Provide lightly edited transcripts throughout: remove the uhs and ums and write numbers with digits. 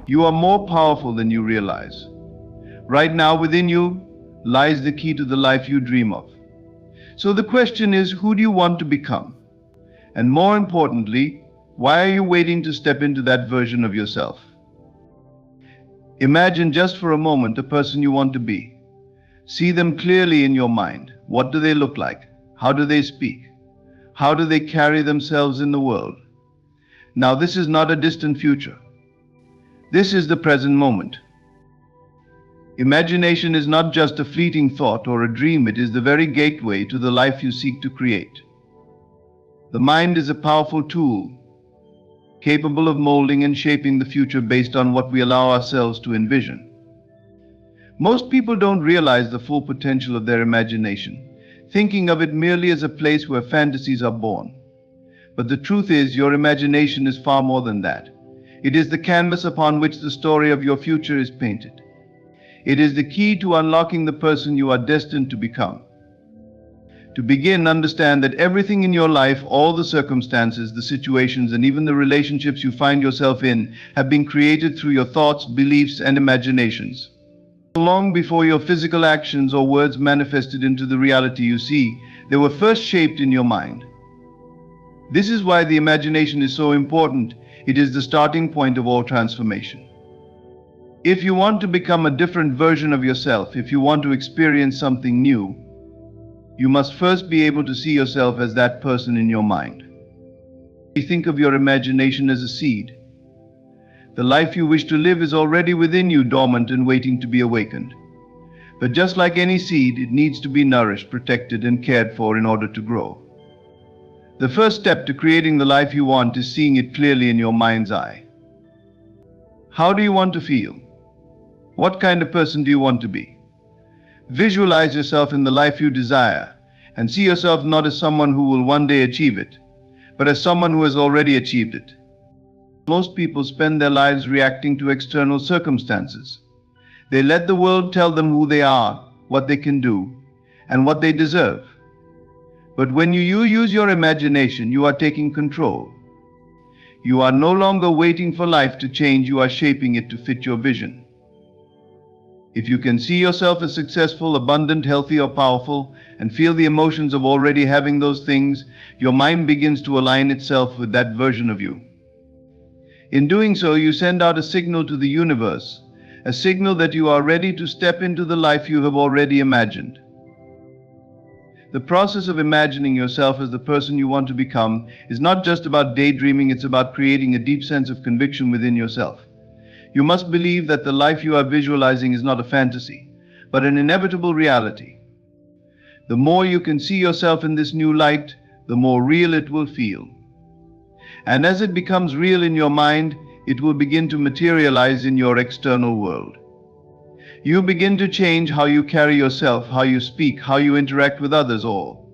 You are more powerful than you realize. Right now within you lies the key to the life you dream of. So the question is, who do you want to become? And more importantly, why are you waiting to step into that version of yourself? Imagine just for a moment a person you want to be. See them clearly in your mind. What do they look like? How do they speak? How do they carry themselves in the world? Now, this is not a distant future. This is the present moment. Imagination is not just a fleeting thought or a dream, it is the very gateway to the life you seek to create. The mind is a powerful tool, capable of molding and shaping the future based on what we allow ourselves to envision. Most people don't realize the full potential of their imagination, thinking of it merely as a place where fantasies are born. But the truth is, your imagination is far more than that. It is the canvas upon which the story of your future is painted. It is the key to unlocking the person you are destined to become. To begin, understand that everything in your life, all the circumstances, the situations, and even the relationships you find yourself in, have been created through your thoughts, beliefs, and imaginations. Long before your physical actions or words manifested into the reality you see, they were first shaped in your mind. This is why the imagination is so important. It is the starting point of all transformation. If you want to become a different version of yourself, if you want to experience something new, you must first be able to see yourself as that person in your mind. Think of your imagination as a seed. The life you wish to live is already within you, dormant and waiting to be awakened. But just like any seed, it needs to be nourished, protected, and cared for in order to grow. The first step to creating the life you want is seeing it clearly in your mind's eye. How do you want to feel? What kind of person do you want to be? Visualize yourself in the life you desire, and see yourself not as someone who will one day achieve it, but as someone who has already achieved it. Most people spend their lives reacting to external circumstances. They let the world tell them who they are, what they can do, and what they deserve. But when you use your imagination, you are taking control. You are no longer waiting for life to change, you are shaping it to fit your vision. If you can see yourself as successful, abundant, healthy, or powerful, and feel the emotions of already having those things, your mind begins to align itself with that version of you. In doing so, you send out a signal to the universe, a signal that you are ready to step into the life you have already imagined. The process of imagining yourself as the person you want to become is not just about daydreaming, it's about creating a deep sense of conviction within yourself. You must believe that the life you are visualizing is not a fantasy, but an inevitable reality. The more you can see yourself in this new light, the more real it will feel. And as it becomes real in your mind, it will begin to materialize in your external world. You begin to change how you carry yourself, how you speak, how you interact with others, all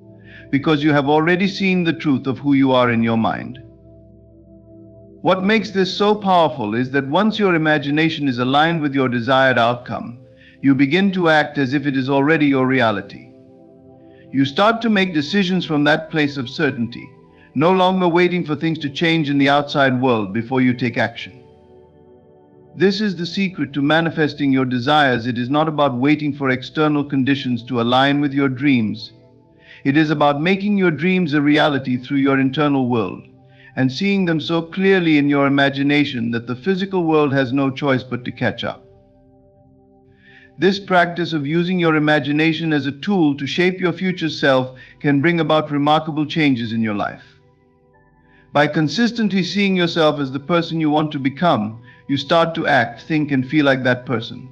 because you have already seen the truth of who you are in your mind. What makes this so powerful is that once your imagination is aligned with your desired outcome, you begin to act as if it is already your reality. You start to make decisions from that place of certainty, no longer waiting for things to change in the outside world before you take action. This is the secret to manifesting your desires. It is not about waiting for external conditions to align with your dreams. It is about making your dreams a reality through your internal world, and seeing them so clearly in your imagination that the physical world has no choice but to catch up. This practice of using your imagination as a tool to shape your future self can bring about remarkable changes in your life. By consistently seeing yourself as the person you want to become, you start to act, think, and feel like that person.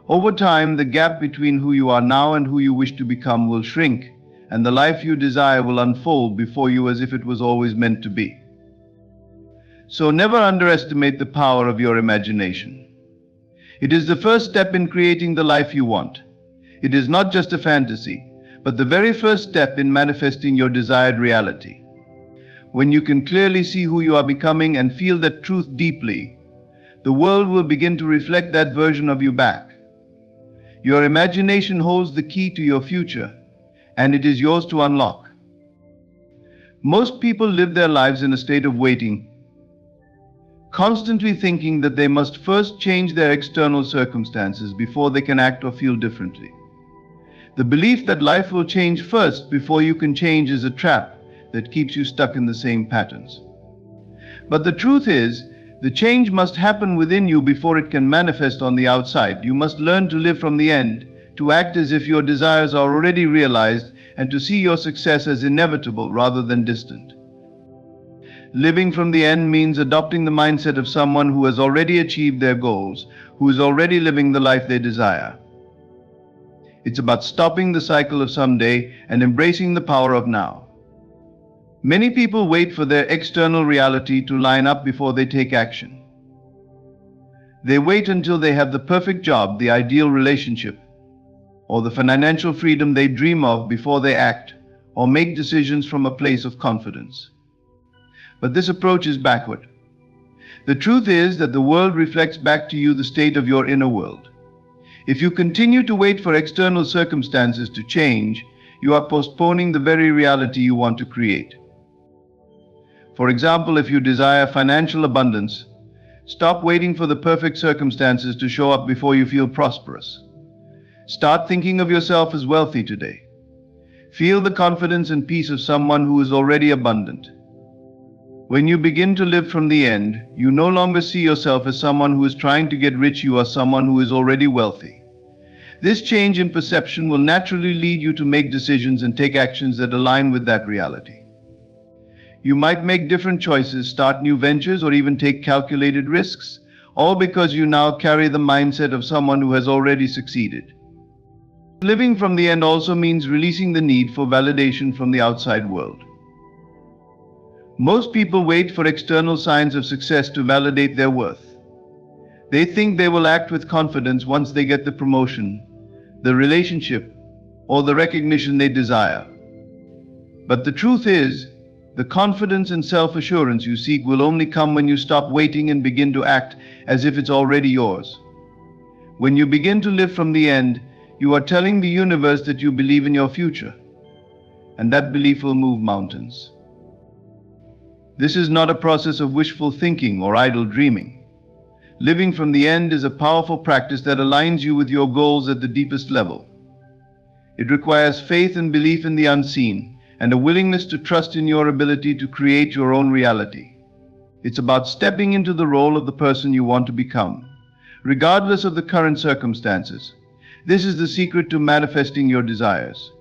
Over time, the gap between who you are now and who you wish to become will shrink, and the life you desire will unfold before you as if it was always meant to be. So never underestimate the power of your imagination. It is the first step in creating the life you want. It is not just a fantasy, but the very first step in manifesting your desired reality. When you can clearly see who you are becoming and feel that truth deeply, the world will begin to reflect that version of you back. Your imagination holds the key to your future, and it is yours to unlock. Most people live their lives in a state of waiting. constantly thinking that they must first change their external circumstances before they can act or feel differently. The belief that life will change first before you can change is a trap that keeps you stuck in the same patterns. But the truth is, the change must happen within you before it can manifest on the outside. You must learn to live from the end, to act as if your desires are already realized, and to see your success as inevitable rather than distant. Living from the end means adopting the mindset of someone who has already achieved their goals, who is already living the life they desire. It's about stopping the cycle of someday and embracing the power of now. Many people wait for their external reality to line up before they take action. They wait until they have the perfect job, the ideal relationship, or the financial freedom they dream of before they act or make decisions from a place of confidence. But this approach is backward. The truth is that the world reflects back to you the state of your inner world. If you continue to wait for external circumstances to change, you are postponing the very reality you want to create. For example, if you desire financial abundance, stop waiting for the perfect circumstances to show up before you feel prosperous. Start thinking of yourself as wealthy today. Feel the confidence and peace of someone who is already abundant. When you begin to live from the end, you no longer see yourself as someone who is trying to get rich. You are someone who is already wealthy. This change in perception will naturally lead you to make decisions and take actions that align with that reality. You might make different choices, start new ventures, or even take calculated risks, all because you now carry the mindset of someone who has already succeeded. Living from the end also means releasing the need for validation from the outside world. Most people wait for external signs of success to validate their worth. They think they will act with confidence once they get the promotion, the relationship, or the recognition they desire. But the truth is, the confidence and self-assurance you seek will only come when you stop waiting and begin to act as if it's already yours. When you begin to live from the end, you are telling the universe that you believe in your future, and that belief will move mountains. This is not a process of wishful thinking or idle dreaming. Living from the end is a powerful practice that aligns you with your goals at the deepest level. It requires faith and belief in the unseen, and a willingness to trust in your ability to create your own reality. It's about stepping into the role of the person you want to become, regardless of the current circumstances. This is the secret to manifesting your desires.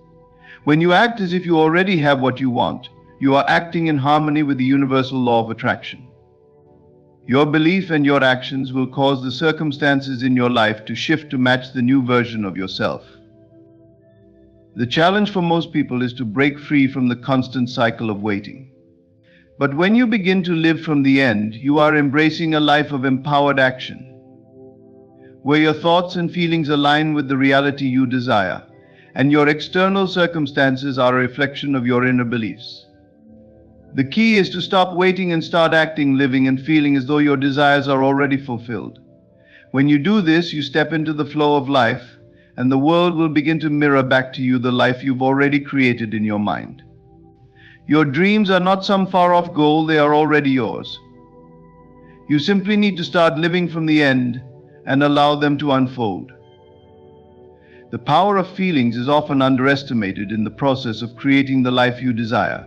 When you act as if you already have what you want, you are acting in harmony with the universal law of attraction. Your belief and your actions will cause the circumstances in your life to shift to match the new version of yourself. The challenge for most people is to break free from the constant cycle of waiting. But when you begin to live from the end, you are embracing a life of empowered action, where your thoughts and feelings align with the reality you desire, and your external circumstances are a reflection of your inner beliefs. The key is to stop waiting and start acting, living, and feeling as though your desires are already fulfilled. When you do this, you step into the flow of life, and the world will begin to mirror back to you the life you've already created in your mind. Your dreams are not some far-off goal, they are already yours. You simply need to start living from the end and allow them to unfold. The power of feelings is often underestimated in the process of creating the life you desire.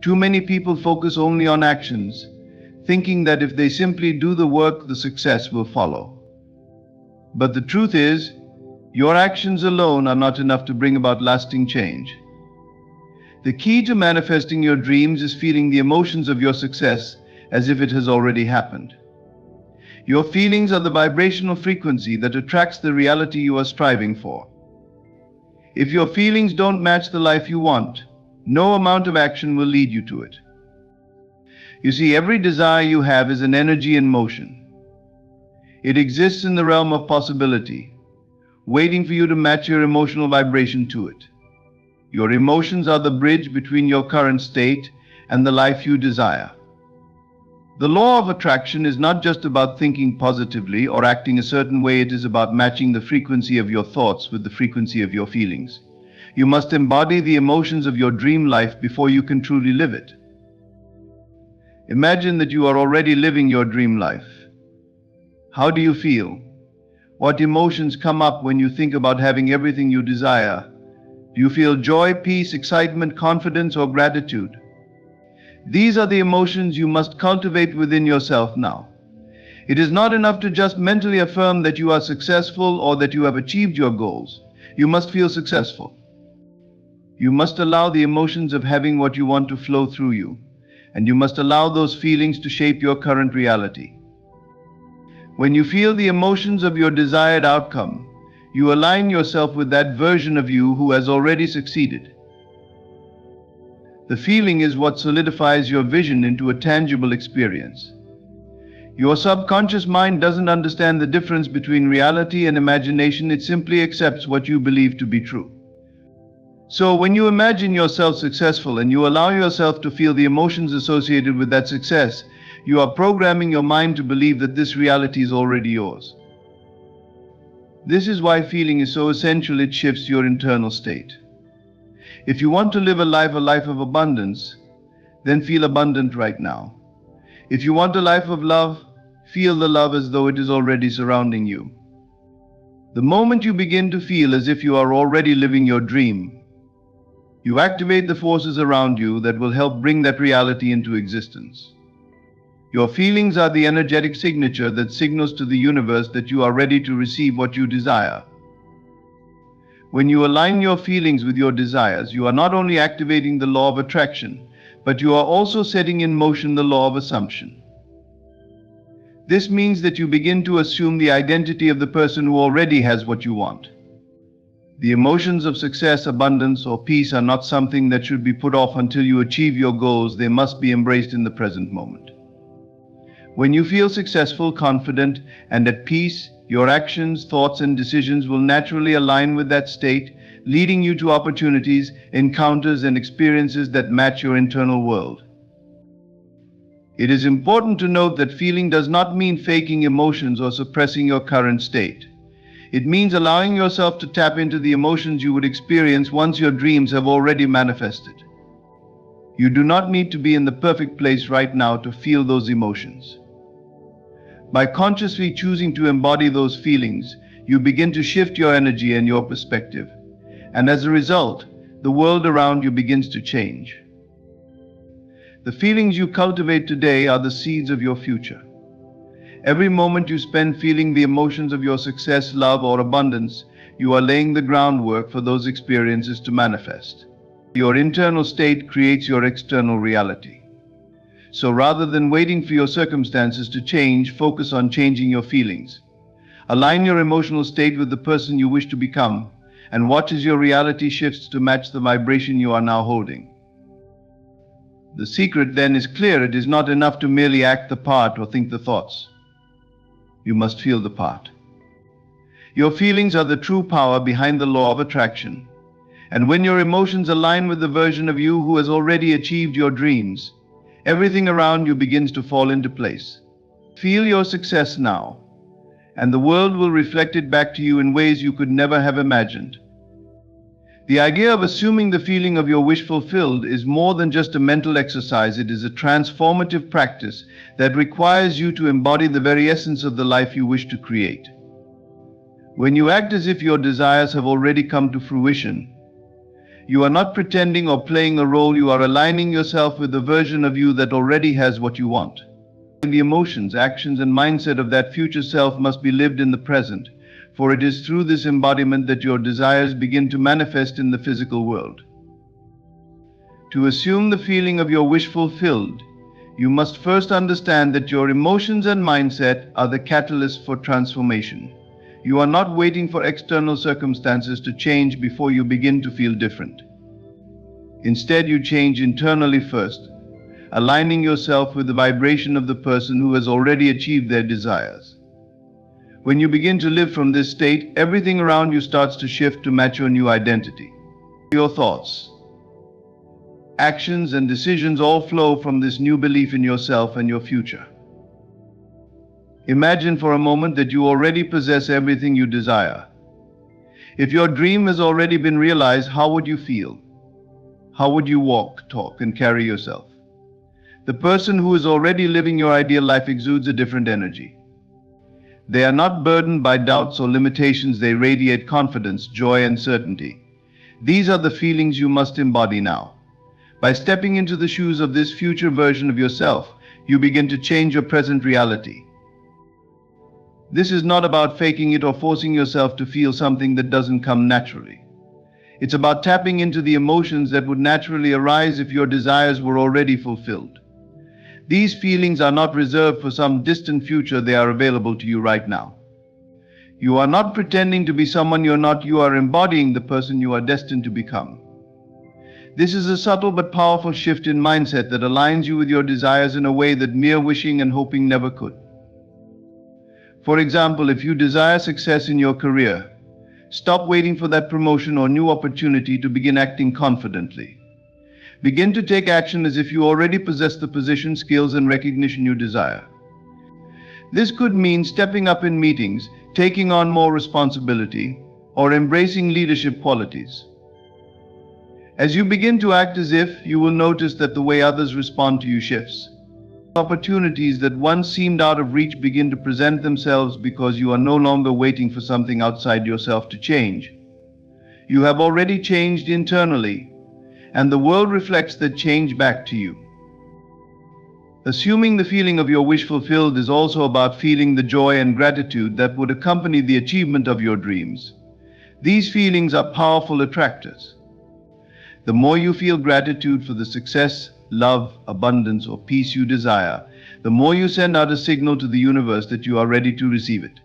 Too many people focus only on actions, thinking that if they simply do the work, the success will follow. But the truth is, your actions alone are not enough to bring about lasting change. The key to manifesting your dreams is feeling the emotions of your success as if it has already happened. Your feelings are the vibrational frequency that attracts the reality you are striving for. If your feelings don't match the life you want, no amount of action will lead you to it. You see, every desire you have is an energy in motion. It exists in the realm of possibility, waiting for you to match your emotional vibration to it. Your emotions are the bridge between your current state and the life you desire. The law of attraction is not just about thinking positively or acting a certain way, it is about matching the frequency of your thoughts with the frequency of your feelings. You must embody the emotions of your dream life before you can truly live it. Imagine that you are already living your dream life. How do you feel? What emotions come up when you think about having everything you desire? Do you feel joy, peace, excitement, confidence, or gratitude? These are the emotions you must cultivate within yourself now. It is not enough to just mentally affirm that you are successful or that you have achieved your goals. You must feel successful. You must allow the emotions of having what you want to flow through you, and you must allow those feelings to shape your current reality. When you feel the emotions of your desired outcome, you align yourself with that version of you who has already succeeded. The feeling is what solidifies your vision into a tangible experience. Your subconscious mind doesn't understand the difference between reality and imagination. It simply accepts what you believe to be true. So when you imagine yourself successful and you allow yourself to feel the emotions associated with that success, you are programming your mind to believe that this reality is already yours. This is why feeling is so essential. It shifts your internal state. If you want to live a life of abundance, then feel abundant right now. If you want a life of love, feel the love as though it is already surrounding you. The moment you begin to feel as if you are already living your dream, you activate the forces around you that will help bring that reality into existence. Your feelings are the energetic signature that signals to the universe that you are ready to receive what you desire. When you align your feelings with your desires, you are not only activating the law of attraction, but you are also setting in motion the law of assumption. This means that you begin to assume the identity of the person who already has what you want. The emotions of success, abundance, or peace are not something that should be put off until you achieve your goals. They must be embraced in the present moment. When you feel successful, confident, and at peace, your actions, thoughts, and decisions will naturally align with that state, leading you to opportunities, encounters, and experiences that match your internal world. It is important to note that feeling does not mean faking emotions or suppressing your current state. It means allowing yourself to tap into the emotions you would experience once your dreams have already manifested. You do not need to be in the perfect place right now to feel those emotions. By consciously choosing to embody those feelings, you begin to shift your energy and your perspective. And as a result, the world around you begins to change. The feelings you cultivate today are the seeds of your future. Every moment you spend feeling the emotions of your success, love, or abundance, you are laying the groundwork for those experiences to manifest. Your internal state creates your external reality. So rather than waiting for your circumstances to change, focus on changing your feelings. Align your emotional state with the person you wish to become, and watch as your reality shifts to match the vibration you are now holding. The secret then is clear. It is not enough to merely act the part or think the thoughts. You must feel the part. Your feelings are the true power behind the law of attraction. And when your emotions align with the version of you who has already achieved your dreams, everything around you begins to fall into place. Feel your success now, and the world will reflect it back to you in ways you could never have imagined. The idea of assuming the feeling of your wish fulfilled is more than just a mental exercise. It is a transformative practice that requires you to embody the very essence of the life you wish to create. When you act as if your desires have already come to fruition, you are not pretending or playing a role. You are aligning yourself with the version of you that already has what you want. The emotions, actions, and mindset of that future self must be lived in the present, for it is through this embodiment that your desires begin to manifest in the physical world. To assume the feeling of your wish fulfilled, you must first understand that your emotions and mindset are the catalyst for transformation. You are not waiting for external circumstances to change before you begin to feel different. Instead, you change internally first, aligning yourself with the vibration of the person who has already achieved their desires. When you begin to live from this state, everything around you starts to shift to match your new identity. Your thoughts, actions, and decisions all flow from this new belief in yourself and your future. Imagine for a moment that you already possess everything you desire. If your dream has already been realized, how would you feel? How would you walk, talk, and carry yourself? The person who is already living your ideal life exudes a different energy. They are not burdened by doubts or limitations, they radiate confidence, joy, and certainty. These are the feelings you must embody now. By stepping into the shoes of this future version of yourself, you begin to change your present reality. This is not about faking it or forcing yourself to feel something that doesn't come naturally. It's about tapping into the emotions that would naturally arise if your desires were already fulfilled. These feelings are not reserved for some distant future, they are available to you right now. You are not pretending to be someone you're not, you are embodying the person you are destined to become. This is a subtle but powerful shift in mindset that aligns you with your desires in a way that mere wishing and hoping never could. For example, if you desire success in your career, stop waiting for that promotion or new opportunity to begin acting confidently. Begin to take action as if you already possess the position, skills, and recognition you desire. This could mean stepping up in meetings, taking on more responsibility, or embracing leadership qualities. As you begin to act as if, you will notice that the way others respond to you shifts. Opportunities that once seemed out of reach begin to present themselves because you are no longer waiting for something outside yourself to change. You have already changed internally, and the world reflects that change back to you. Assuming the feeling of your wish fulfilled is also about feeling the joy and gratitude that would accompany the achievement of your dreams. These feelings are powerful attractors. The more you feel gratitude for the success, love, abundance, or peace you desire, the more you send out a signal to the universe that you are ready to receive it.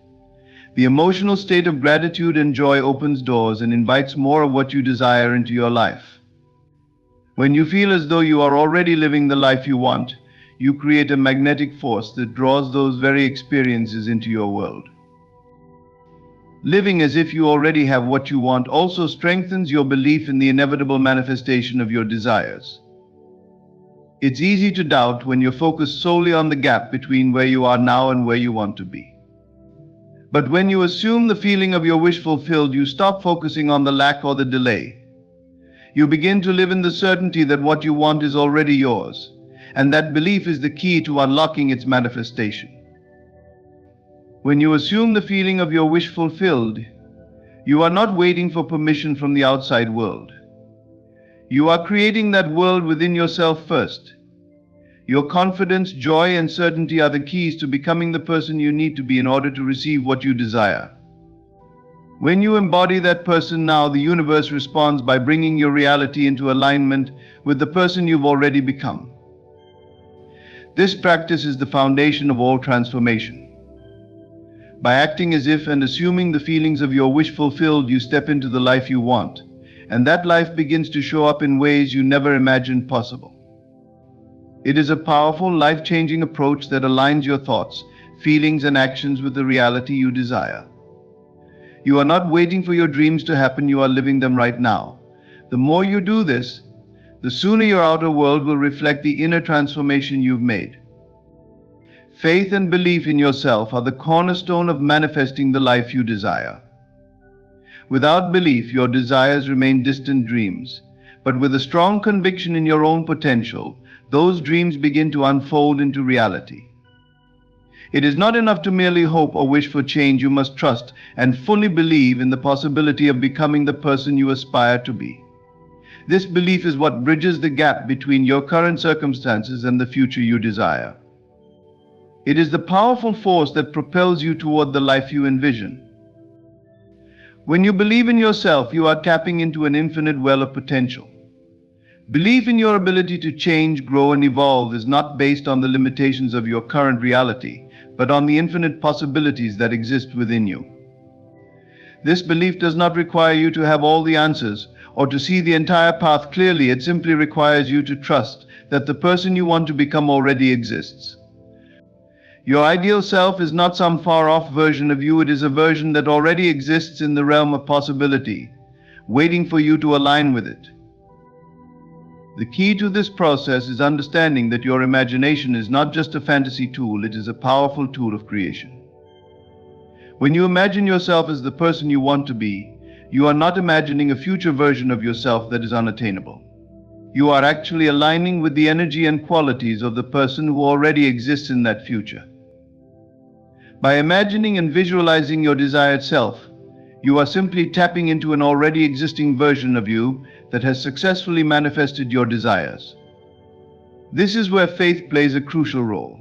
The emotional state of gratitude and joy opens doors and invites more of what you desire into your life. When you feel as though you are already living the life you want, you create a magnetic force that draws those very experiences into your world. Living as if you already have what you want also strengthens your belief in the inevitable manifestation of your desires. It's easy to doubt when you're focused solely on the gap between where you are now and where you want to be. But when you assume the feeling of your wish fulfilled, you stop focusing on the lack or the delay. You begin to live in the certainty that what you want is already yours, and that belief is the key to unlocking its manifestation. When you assume the feeling of your wish fulfilled, you are not waiting for permission from the outside world. You are creating that world within yourself first. Your confidence, joy, and certainty are the keys to becoming the person you need to be in order to receive what you desire. When you embody that person now, the universe responds by bringing your reality into alignment with the person you've already become. This practice is the foundation of all transformation. By acting as if and assuming the feelings of your wish fulfilled, you step into the life you want, and that life begins to show up in ways you never imagined possible. It is a powerful, life-changing approach that aligns your thoughts, feelings, and actions with the reality you desire. You are not waiting for your dreams to happen, you are living them right now. The more you do this, the sooner your outer world will reflect the inner transformation you've made. Faith and belief in yourself are the cornerstone of manifesting the life you desire. Without belief, your desires remain distant dreams, but with a strong conviction in your own potential, those dreams begin to unfold into reality. It is not enough to merely hope or wish for change. You must trust and fully believe in the possibility of becoming the person you aspire to be. This belief is what bridges the gap between your current circumstances and the future you desire. It is the powerful force that propels you toward the life you envision. When you believe in yourself, you are tapping into an infinite well of potential. Belief in your ability to change, grow, and evolve is not based on the limitations of your current reality, but on the infinite possibilities that exist within you. This belief does not require you to have all the answers or to see the entire path clearly. It simply requires you to trust that the person you want to become already exists. Your ideal self is not some far-off version of you, it is a version that already exists in the realm of possibility, waiting for you to align with it. The key to this process is understanding that your imagination is not just a fantasy tool, it is a powerful tool of creation. When you imagine yourself as the person you want to be, you are not imagining a future version of yourself that is unattainable. You are actually aligning with the energy and qualities of the person who already exists in that future. By imagining and visualizing your desired self, you are simply tapping into an already existing version of you that has successfully manifested your desires. This is where faith plays a crucial role.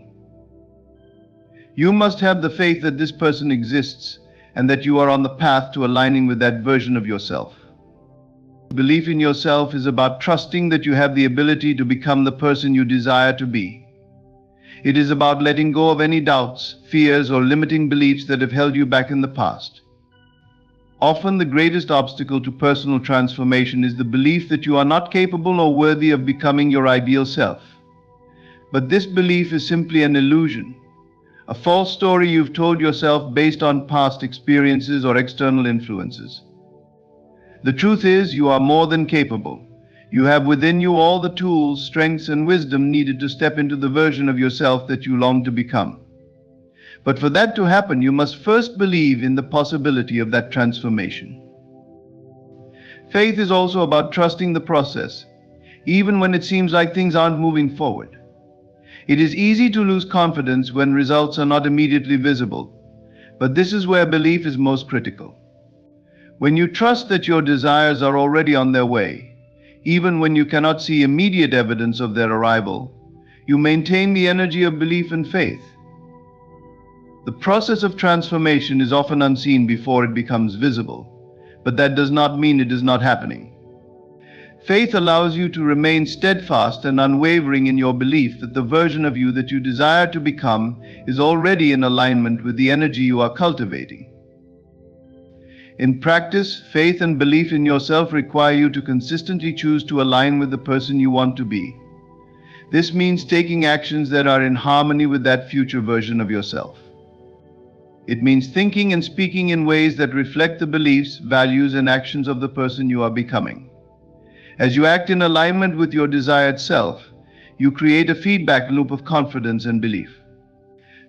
You must have the faith that this person exists and that you are on the path to aligning with that version of yourself. Belief in yourself is about trusting that you have the ability to become the person you desire to be. It is about letting go of any doubts, fears, or limiting beliefs that have held you back in the past. Often the greatest obstacle to personal transformation is the belief that you are not capable or worthy of becoming your ideal self. But this belief is simply an illusion, a false story you've told yourself based on past experiences or external influences. The truth is, you are more than capable. You have within you all the tools, strengths, and wisdom needed to step into the version of yourself that you long to become. But for that to happen, you must first believe in the possibility of that transformation. Faith is also about trusting the process, even when it seems like things aren't moving forward. It is easy to lose confidence when results are not immediately visible, but this is where belief is most critical. When you trust that your desires are already on their way, even when you cannot see immediate evidence of their arrival, you maintain the energy of belief and faith. The process of transformation is often unseen before it becomes visible, but that does not mean it is not happening. Faith allows you to remain steadfast and unwavering in your belief that the version of you that you desire to become is already in alignment with the energy you are cultivating. In practice, faith and belief in yourself require you to consistently choose to align with the person you want to be. This means taking actions that are in harmony with that future version of yourself. It means thinking and speaking in ways that reflect the beliefs, values, and actions of the person you are becoming. As you act in alignment with your desired self, you create a feedback loop of confidence and belief.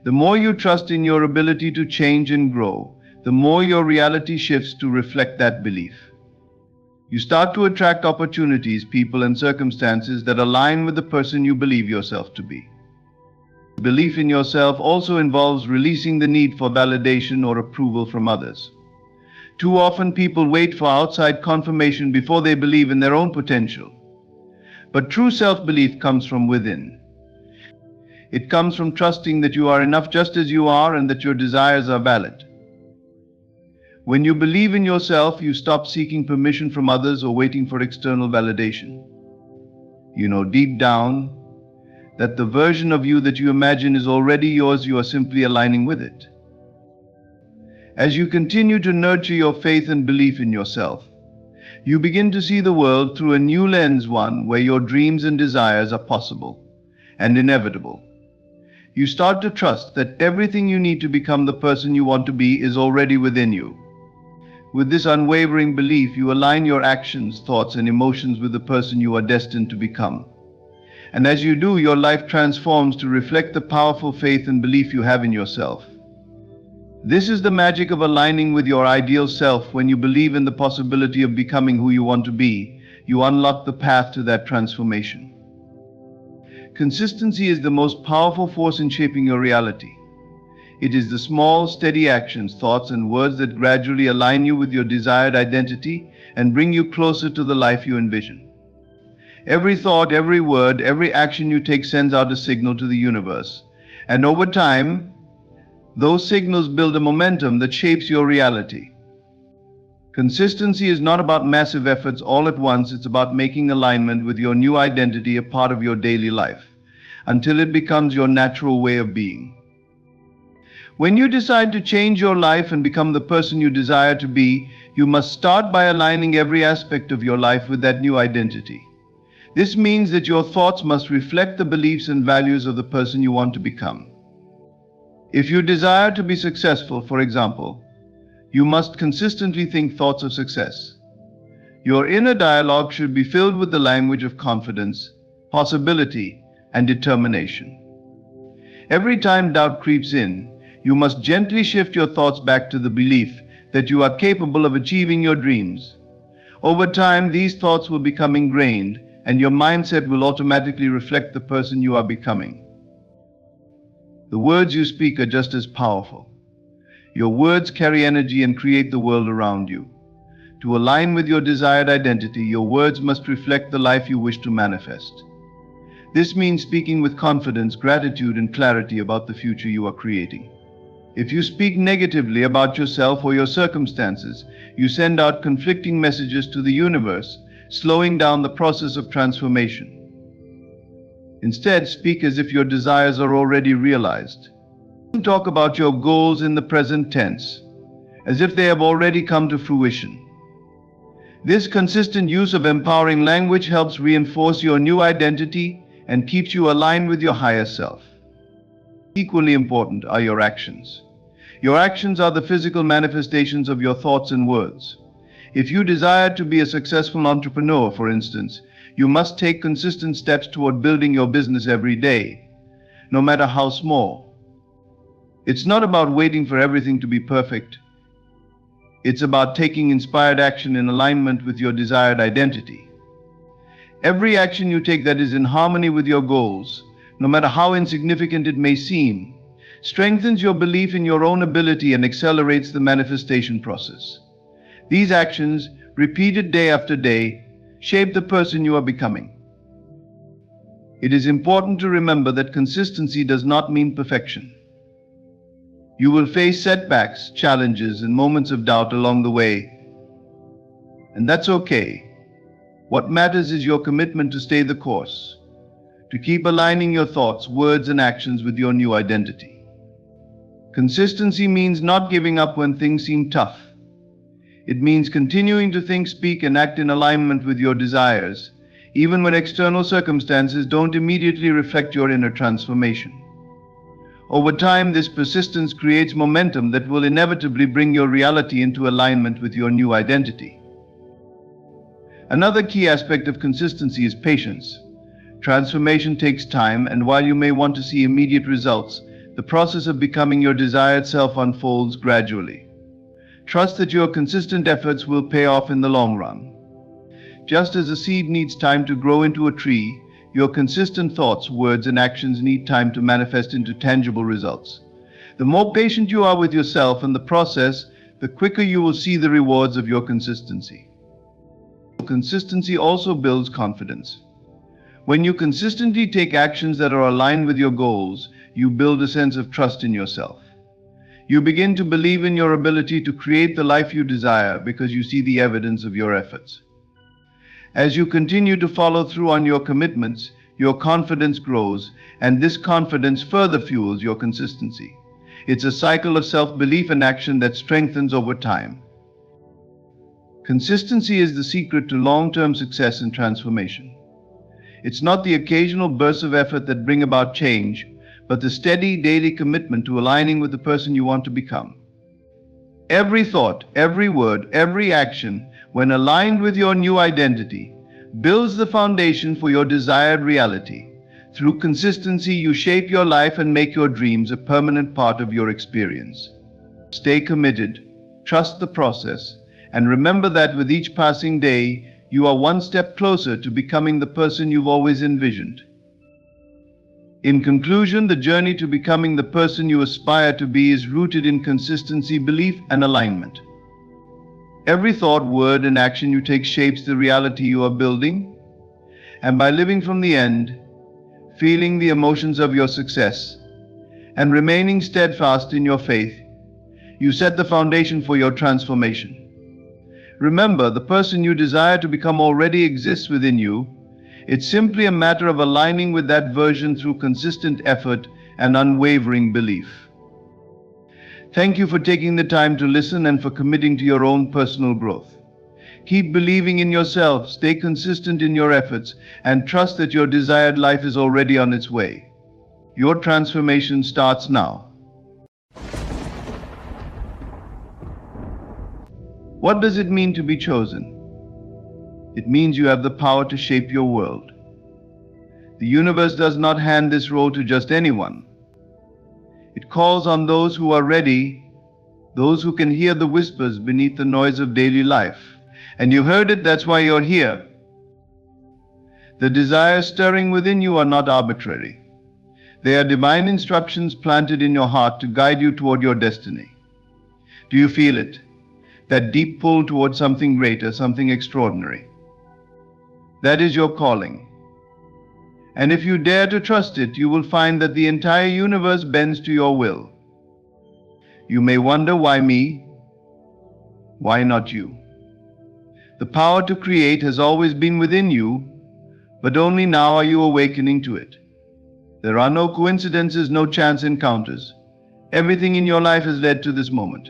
The more you trust in your ability to change and grow, the more your reality shifts to reflect that belief. You start to attract opportunities, people, and circumstances that align with the person you believe yourself to be. Belief in yourself also involves releasing the need for validation or approval from others. Too often people wait for outside confirmation before they believe in their own potential. But true self-belief comes from within. It comes from trusting that you are enough just as you are and that your desires are valid. When you believe in yourself, you stop seeking permission from others or waiting for external validation. You know deep down that the version of you that you imagine is already yours. You are simply aligning with it. As you continue to nurture your faith and belief in yourself, you begin to see the world through a new lens, one where your dreams and desires are possible and inevitable. You start to trust that everything you need to become the person you want to be is already within you. With this unwavering belief, you align your actions, thoughts, and emotions with the person you are destined to become. And as you do, your life transforms to reflect the powerful faith and belief you have in yourself. This is the magic of aligning with your ideal self. When you believe in the possibility of becoming who you want to be, you unlock the path to that transformation. Consistency is the most powerful force in shaping your reality. It is the small, steady actions, thoughts, and words that gradually align you with your desired identity and bring you closer to the life you envision. Every thought, every word, every action you take sends out a signal to the universe. And over time, those signals build a momentum that shapes your reality. Consistency is not about massive efforts all at once. It's about making alignment with your new identity a part of your daily life, until it becomes your natural way of being. When you decide to change your life and become the person you desire to be, you must start by aligning every aspect of your life with that new identity. This means that your thoughts must reflect the beliefs and values of the person you want to become. If you desire to be successful, for example, you must consistently think thoughts of success. Your inner dialogue should be filled with the language of confidence, possibility, and determination. Every time doubt creeps in, you must gently shift your thoughts back to the belief that you are capable of achieving your dreams. Over time, these thoughts will become ingrained, and your mindset will automatically reflect the person you are becoming. The words you speak are just as powerful. Your words carry energy and create the world around you. To align with your desired identity, your words must reflect the life you wish to manifest. This means speaking with confidence, gratitude, and clarity about the future you are creating. If you speak negatively about yourself or your circumstances, you send out conflicting messages to the universe, slowing down the process of transformation. Instead, speak as if your desires are already realized. Talk about your goals in the present tense, as if they have already come to fruition. This consistent use of empowering language helps reinforce your new identity and keeps you aligned with your higher self. Equally important are your actions. Your actions are the physical manifestations of your thoughts and words. If you desire to be a successful entrepreneur, for instance, you must take consistent steps toward building your business every day, no matter how small. It's not about waiting for everything to be perfect. It's about taking inspired action in alignment with your desired identity. Every action you take that is in harmony with your goals, no matter how insignificant it may seem, strengthens your belief in your own ability and accelerates the manifestation process. These actions, repeated day after day, shape the person you are becoming. It is important to remember that consistency does not mean perfection. You will face setbacks, challenges, and moments of doubt along the way, and that's okay. What matters is your commitment to stay the course, to keep aligning your thoughts, words, and actions with your new identity. Consistency means not giving up when things seem tough. It means continuing to think, speak, and act in alignment with your desires, even when external circumstances don't immediately reflect your inner transformation. Over time, this persistence creates momentum that will inevitably bring your reality into alignment with your new identity. Another key aspect of consistency is patience. Transformation takes time, and while you may want to see immediate results, the process of becoming your desired self unfolds gradually. Trust that your consistent efforts will pay off in the long run. Just as a seed needs time to grow into a tree, your consistent thoughts, words, and actions need time to manifest into tangible results. The more patient you are with yourself and the process, the quicker you will see the rewards of your consistency. Consistency also builds confidence. When you consistently take actions that are aligned with your goals, you build a sense of trust in yourself. You begin to believe in your ability to create the life you desire because you see the evidence of your efforts. As you continue to follow through on your commitments, your confidence grows, and this confidence further fuels your consistency. It's a cycle of self-belief and action that strengthens over time. Consistency is the secret to long-term success and transformation. It's not the occasional bursts of effort that bring about change, but the steady daily commitment to aligning with the person you want to become. Every thought, every word, every action, when aligned with your new identity, builds the foundation for your desired reality. Through consistency, you shape your life and make your dreams a permanent part of your experience. Stay committed, trust the process, and remember that with each passing day, you are one step closer to becoming the person you've always envisioned. In conclusion, the journey to becoming the person you aspire to be is rooted in consistency, belief, and alignment. Every thought, word, and action you take shapes the reality you are building, and by living from the end, feeling the emotions of your success, and remaining steadfast in your faith, you set the foundation for your transformation. Remember, the person you desire to become already exists within you. It's simply a matter of aligning with that version through consistent effort and unwavering belief. Thank you for taking the time to listen and for committing to your own personal growth. Keep believing in yourself, stay consistent in your efforts, and trust that your desired life is already on its way. Your transformation starts now. What does it mean to be chosen? It means you have the power to shape your world. The universe does not hand this role to just anyone. It calls on those who are ready, those who can hear the whispers beneath the noise of daily life. And you heard it, that's why you're here. The desires stirring within you are not arbitrary. They are divine instructions planted in your heart to guide you toward your destiny. Do you feel it? That deep pull toward something greater, something extraordinary. That is your calling. And if you dare to trust it, you will find that the entire universe bends to your will. You may wonder, why me? Why not you? The power to create has always been within you, but only now are you awakening to it. There are no coincidences, no chance encounters. Everything in your life has led to this moment.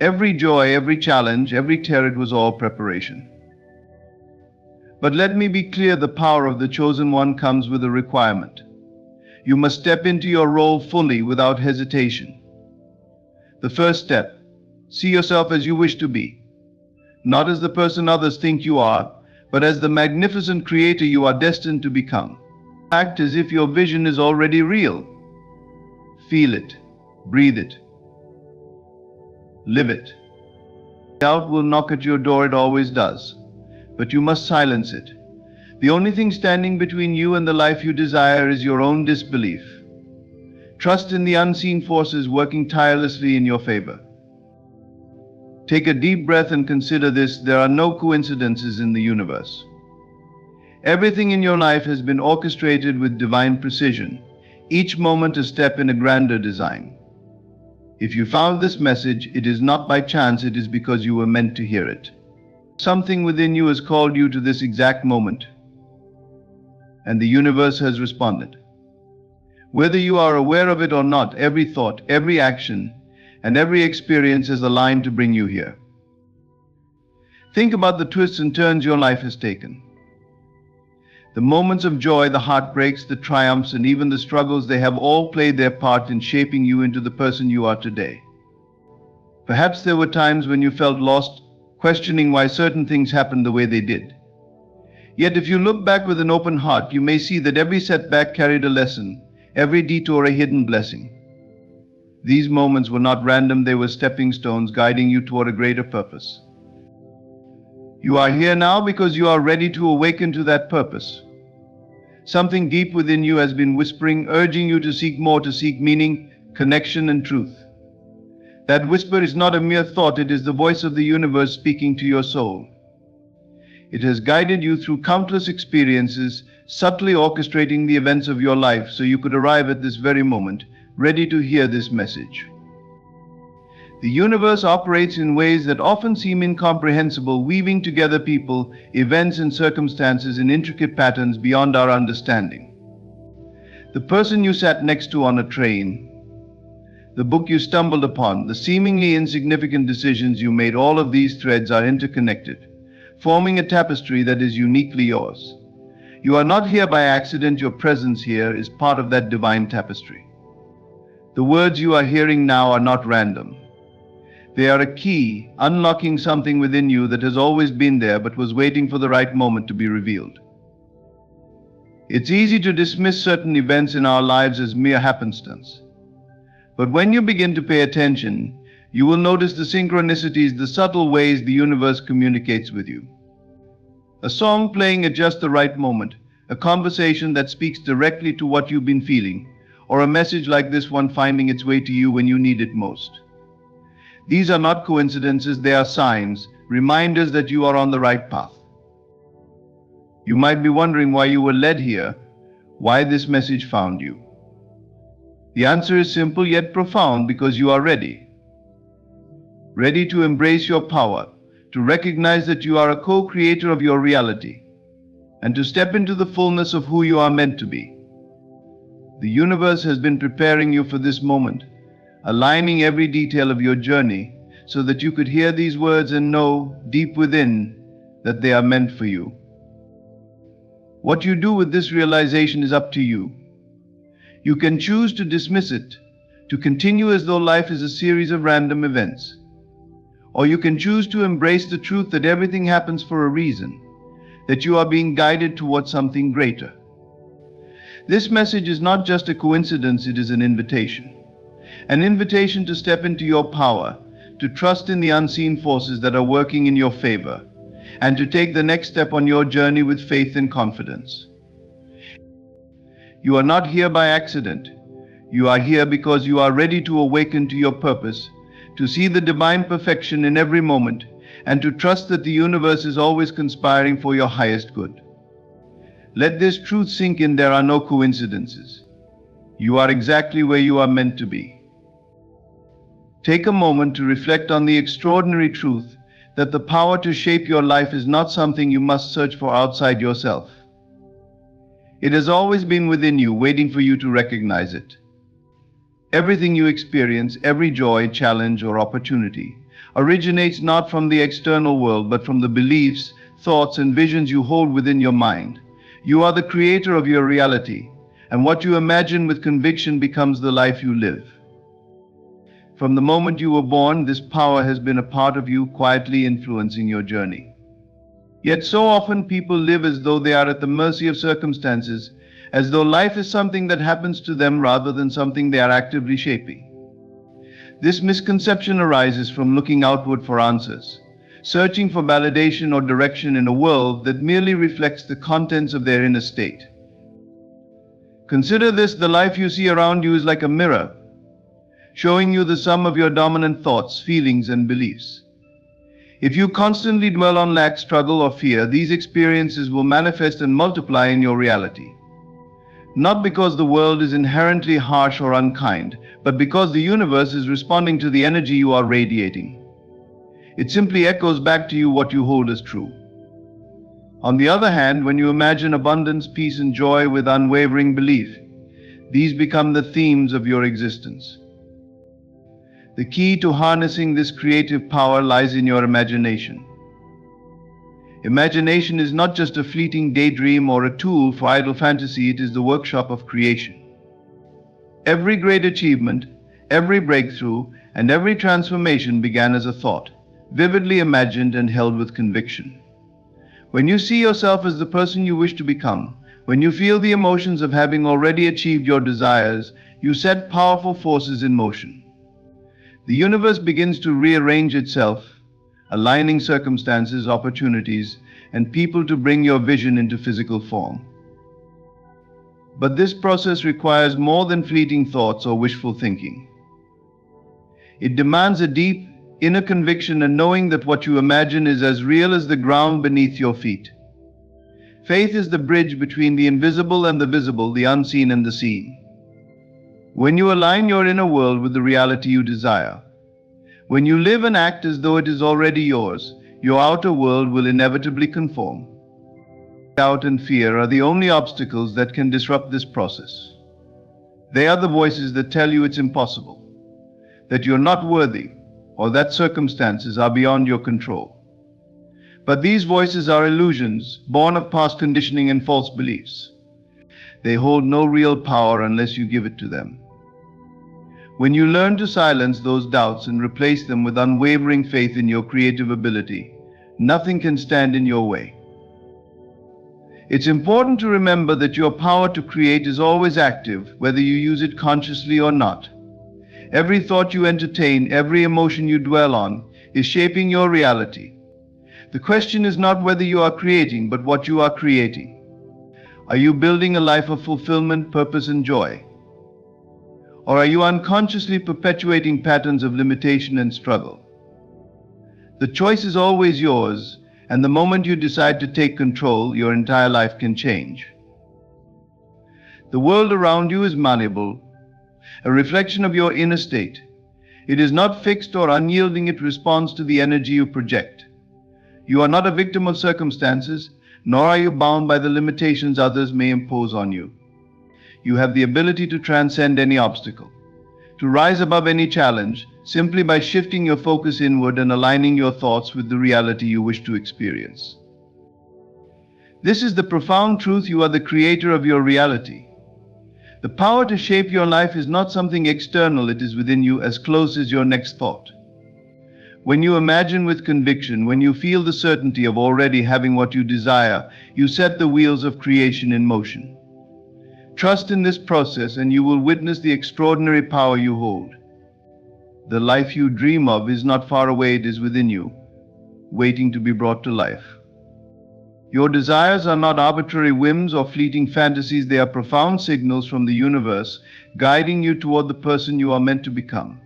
Every joy, every challenge, every tear, it was all preparation. But let me be clear, the power of the chosen one comes with a requirement. You must step into your role fully without hesitation. The first step, see yourself as you wish to be. Not as the person others think you are, but as the magnificent creator you are destined to become. Act as if your vision is already real. Feel it, breathe it, live it. Doubt will knock at your door, it always does, but you must silence it. The only thing standing between you and the life you desire is your own disbelief. Trust in the unseen forces working tirelessly in your favor. Take a deep breath and consider this: there are no coincidences in the universe. Everything in your life has been orchestrated with divine precision, each moment a step in a grander design. If you found this message, it is not by chance, it is because you were meant to hear it. Something within you has called you to this exact moment, and the universe has responded. Whether you are aware of it or not, every thought, every action, and every experience is aligned to bring you here. Think about the twists and turns your life has taken. The moments of joy, the heartbreaks, the triumphs, and even the struggles, they have all played their part in shaping you into the person you are today. Perhaps there were times when you felt lost, questioning why certain things happened the way they did. Yet if you look back with an open heart, you may see that every setback carried a lesson, every detour a hidden blessing. These moments were not random, they were stepping stones guiding you toward a greater purpose. You are here now because you are ready to awaken to that purpose. Something deep within you has been whispering, urging you to seek more, to seek meaning, connection, and truth. That whisper is not a mere thought, it is the voice of the universe speaking to your soul. It has guided you through countless experiences, subtly orchestrating the events of your life so you could arrive at this very moment, ready to hear this message. The universe operates in ways that often seem incomprehensible, weaving together people, events, and circumstances in intricate patterns beyond our understanding. The person you sat next to on a train, the book you stumbled upon, the seemingly insignificant decisions you made, all of these threads are interconnected, forming a tapestry that is uniquely yours. You are not here by accident, your presence here is part of that divine tapestry. The words you are hearing now are not random. They are a key, unlocking something within you that has always been there but was waiting for the right moment to be revealed. It's easy to dismiss certain events in our lives as mere happenstance. But when you begin to pay attention, you will notice the synchronicities, the subtle ways the universe communicates with you. A song playing at just the right moment, a conversation that speaks directly to what you've been feeling, or a message like this one finding its way to you when you need it most. These are not coincidences, they are signs, reminders that you are on the right path. You might be wondering why you were led here, why this message found you. The answer is simple yet profound: because you are ready. Ready to embrace your power, to recognize that you are a co-creator of your reality, and to step into the fullness of who you are meant to be. The universe has been preparing you for this moment, aligning every detail of your journey so that you could hear these words and know deep within that they are meant for you. What you do with this realization is up to you. You can choose to dismiss it, to continue as though life is a series of random events. Or you can choose to embrace the truth that everything happens for a reason, that you are being guided towards something greater. This message is not just a coincidence, it is an invitation. An invitation to step into your power, to trust in the unseen forces that are working in your favor, and to take the next step on your journey with faith and confidence. You are not here by accident. You are here because you are ready to awaken to your purpose, to see the divine perfection in every moment, and to trust that the universe is always conspiring for your highest good. Let this truth sink in. There are no coincidences. You are exactly where you are meant to be. Take a moment to reflect on the extraordinary truth that the power to shape your life is not something you must search for outside yourself. It has always been within you, waiting for you to recognize it. Everything you experience, every joy, challenge, or opportunity, originates not from the external world, but from the beliefs, thoughts, and visions you hold within your mind. You are the creator of your reality, and what you imagine with conviction becomes the life you live. From the moment you were born, this power has been a part of you, quietly influencing your journey. Yet so often people live as though they are at the mercy of circumstances, as though life is something that happens to them rather than something they are actively shaping. This misconception arises from looking outward for answers, searching for validation or direction in a world that merely reflects the contents of their inner state. Consider this: the life you see around you is like a mirror, showing you the sum of your dominant thoughts, feelings, and beliefs. If you constantly dwell on lack, struggle, or fear, these experiences will manifest and multiply in your reality. Not because the world is inherently harsh or unkind, but because the universe is responding to the energy you are radiating. It simply echoes back to you what you hold as true. On the other hand, when you imagine abundance, peace, and joy with unwavering belief, these become the themes of your existence. The key to harnessing this creative power lies in your imagination. Imagination is not just a fleeting daydream or a tool for idle fantasy, it is the workshop of creation. Every great achievement, every breakthrough, and every transformation began as a thought, vividly imagined and held with conviction. When you see yourself as the person you wish to become, when you feel the emotions of having already achieved your desires, you set powerful forces in motion. The universe begins to rearrange itself, aligning circumstances, opportunities, and people to bring your vision into physical form. But this process requires more than fleeting thoughts or wishful thinking. It demands a deep, inner conviction and knowing that what you imagine is as real as the ground beneath your feet. Faith is the bridge between the invisible and the visible, the unseen and the seen. When you align your inner world with the reality you desire, when you live and act as though it is already yours, your outer world will inevitably conform. Doubt and fear are the only obstacles that can disrupt this process. They are the voices that tell you it's impossible, that you're not worthy, or that circumstances are beyond your control. But these voices are illusions, born of past conditioning and false beliefs. They hold no real power unless you give it to them. When you learn to silence those doubts and replace them with unwavering faith in your creative ability, nothing can stand in your way. It's important to remember that your power to create is always active, whether you use it consciously or not. Every thought you entertain, every emotion you dwell on, is shaping your reality. The question is not whether you are creating, but what you are creating. Are you building a life of fulfillment, purpose, and joy? Or are you unconsciously perpetuating patterns of limitation and struggle? The choice is always yours, and the moment you decide to take control, your entire life can change. The world around you is malleable, a reflection of your inner state. It is not fixed or unyielding, it responds to the energy you project. You are not a victim of circumstances, nor are you bound by the limitations others may impose on you. You have the ability to transcend any obstacle, to rise above any challenge, simply by shifting your focus inward and aligning your thoughts with the reality you wish to experience. This is the profound truth: you are the creator of your reality. The power to shape your life is not something external, it is within you, as close as your next thought. When you imagine with conviction, when you feel the certainty of already having what you desire, you set the wheels of creation in motion. Trust in this process and you will witness the extraordinary power you hold. The life you dream of is not far away, it is within you, waiting to be brought to life. Your desires are not arbitrary whims or fleeting fantasies, they are profound signals from the universe guiding you toward the person you are meant to become.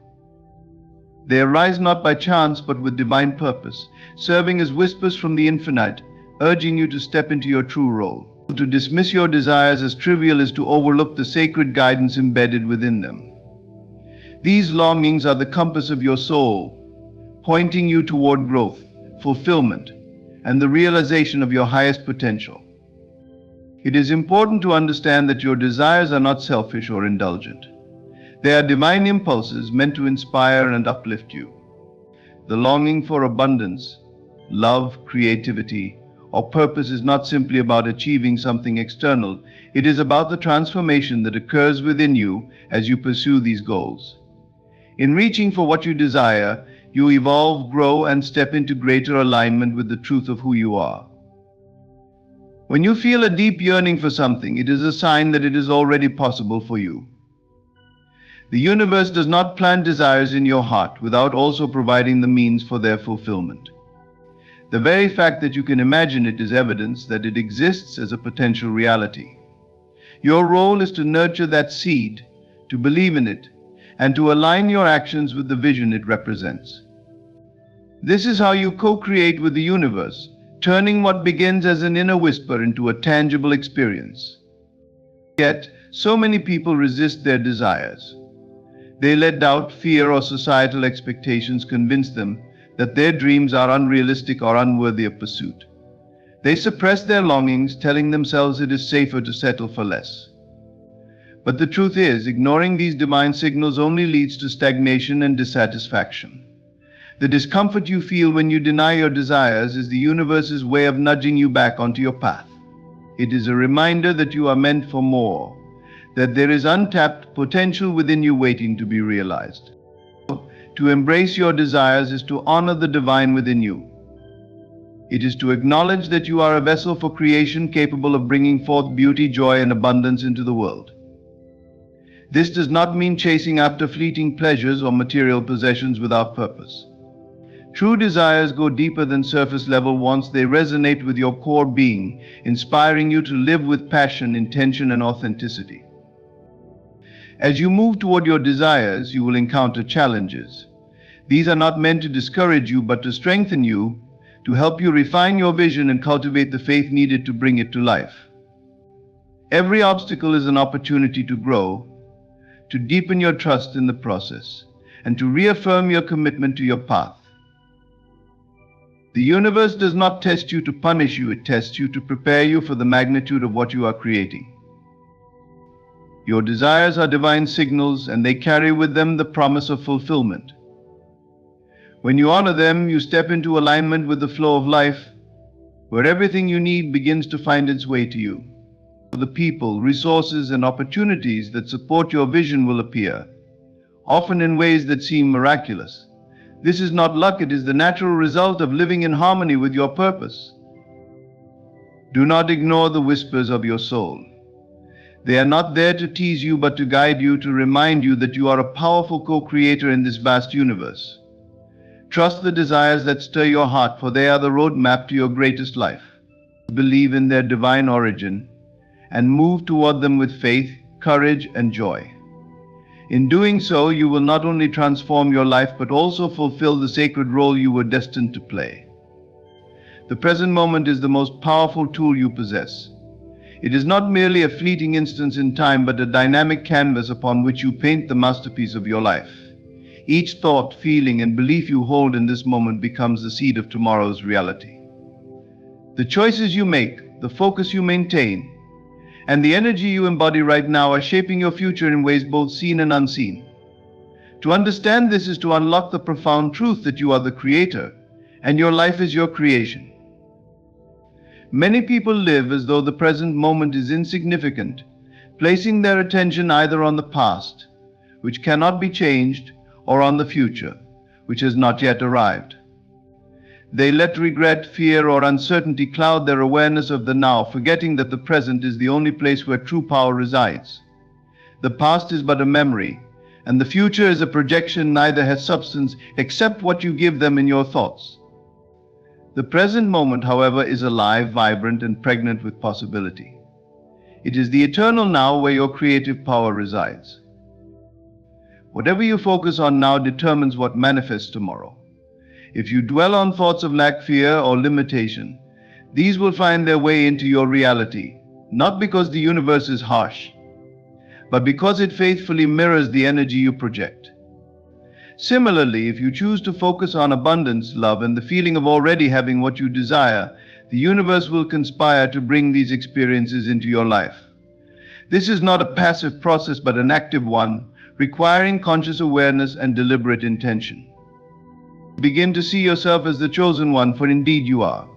They arise not by chance but with divine purpose, serving as whispers from the infinite, urging you to step into your true role. To dismiss your desires as trivial is to overlook the sacred guidance embedded within them. These longings are the compass of your soul, pointing you toward growth, fulfillment, and the realization of your highest potential. It is important to understand that your desires are not selfish or indulgent. They are divine impulses meant to inspire and uplift you. The longing for abundance, love, creativity, or purpose is not simply about achieving something external. It is about the transformation that occurs within you as you pursue these goals. In reaching for what you desire, you evolve, grow, and step into greater alignment with the truth of who you are. When you feel a deep yearning for something, it is a sign that it is already possible for you. The universe does not plant desires in your heart without also providing the means for their fulfillment. The very fact that you can imagine it is evidence that it exists as a potential reality. Your role is to nurture that seed, to believe in it, and to align your actions with the vision it represents. This is how you co-create with the universe, turning what begins as an inner whisper into a tangible experience. Yet, so many people resist their desires. They let doubt, fear, or societal expectations convince them that their dreams are unrealistic or unworthy of pursuit. They suppress their longings, telling themselves it is safer to settle for less. But the truth is, ignoring these divine signals only leads to stagnation and dissatisfaction. The discomfort you feel when you deny your desires is the universe's way of nudging you back onto your path. It is a reminder that you are meant for more, that there is untapped potential within you waiting to be realized. To embrace your desires is to honor the divine within you. It is to acknowledge that you are a vessel for creation capable of bringing forth beauty, joy, and abundance into the world. This does not mean chasing after fleeting pleasures or material possessions without purpose. True desires go deeper than surface level wants. They resonate with your core being, inspiring you to live with passion, intention, and authenticity. As you move toward your desires, you will encounter challenges. These are not meant to discourage you, but to strengthen you, to help you refine your vision and cultivate the faith needed to bring it to life. Every obstacle is an opportunity to grow, to deepen your trust in the process, and to reaffirm your commitment to your path. The universe does not test you to punish you, it tests you to prepare you for the magnitude of what you are creating. Your desires are divine signals, and they carry with them the promise of fulfillment. When you honor them, you step into alignment with the flow of life, where everything you need begins to find its way to you. The people, resources, and opportunities that support your vision will appear, often in ways that seem miraculous. This is not luck, it is the natural result of living in harmony with your purpose. Do not ignore the whispers of your soul. They are not there to tease you, but to guide you, to remind you that you are a powerful co-creator in this vast universe. Trust the desires that stir your heart, for they are the roadmap to your greatest life. Believe in their divine origin, and move toward them with faith, courage, and joy. In doing so, you will not only transform your life, but also fulfill the sacred role you were destined to play. The present moment is the most powerful tool you possess. It is not merely a fleeting instance in time, but a dynamic canvas upon which you paint the masterpiece of your life. Each thought, feeling, and belief you hold in this moment becomes the seed of tomorrow's reality. The choices you make, the focus you maintain, and the energy you embody right now are shaping your future in ways both seen and unseen. To understand this is to unlock the profound truth that you are the creator, and your life is your creation. Many people live as though the present moment is insignificant, placing their attention either on the past, which cannot be changed, or on the future, which has not yet arrived. They let regret, fear, or uncertainty cloud their awareness of the now, forgetting that the present is the only place where true power resides. The past is but a memory, and the future is a projection. Neither has substance except what you give them in your thoughts. The present moment, however, is alive, vibrant, and pregnant with possibility. It is the eternal now where your creative power resides. Whatever you focus on now determines what manifests tomorrow. If you dwell on thoughts of lack, fear, or limitation, these will find their way into your reality, not because the universe is harsh, but because it faithfully mirrors the energy you project. Similarly, if you choose to focus on abundance, love, and the feeling of already having what you desire, the universe will conspire to bring these experiences into your life. This is not a passive process, but an active one, requiring conscious awareness and deliberate intention. Begin to see yourself as the chosen one, for indeed you are.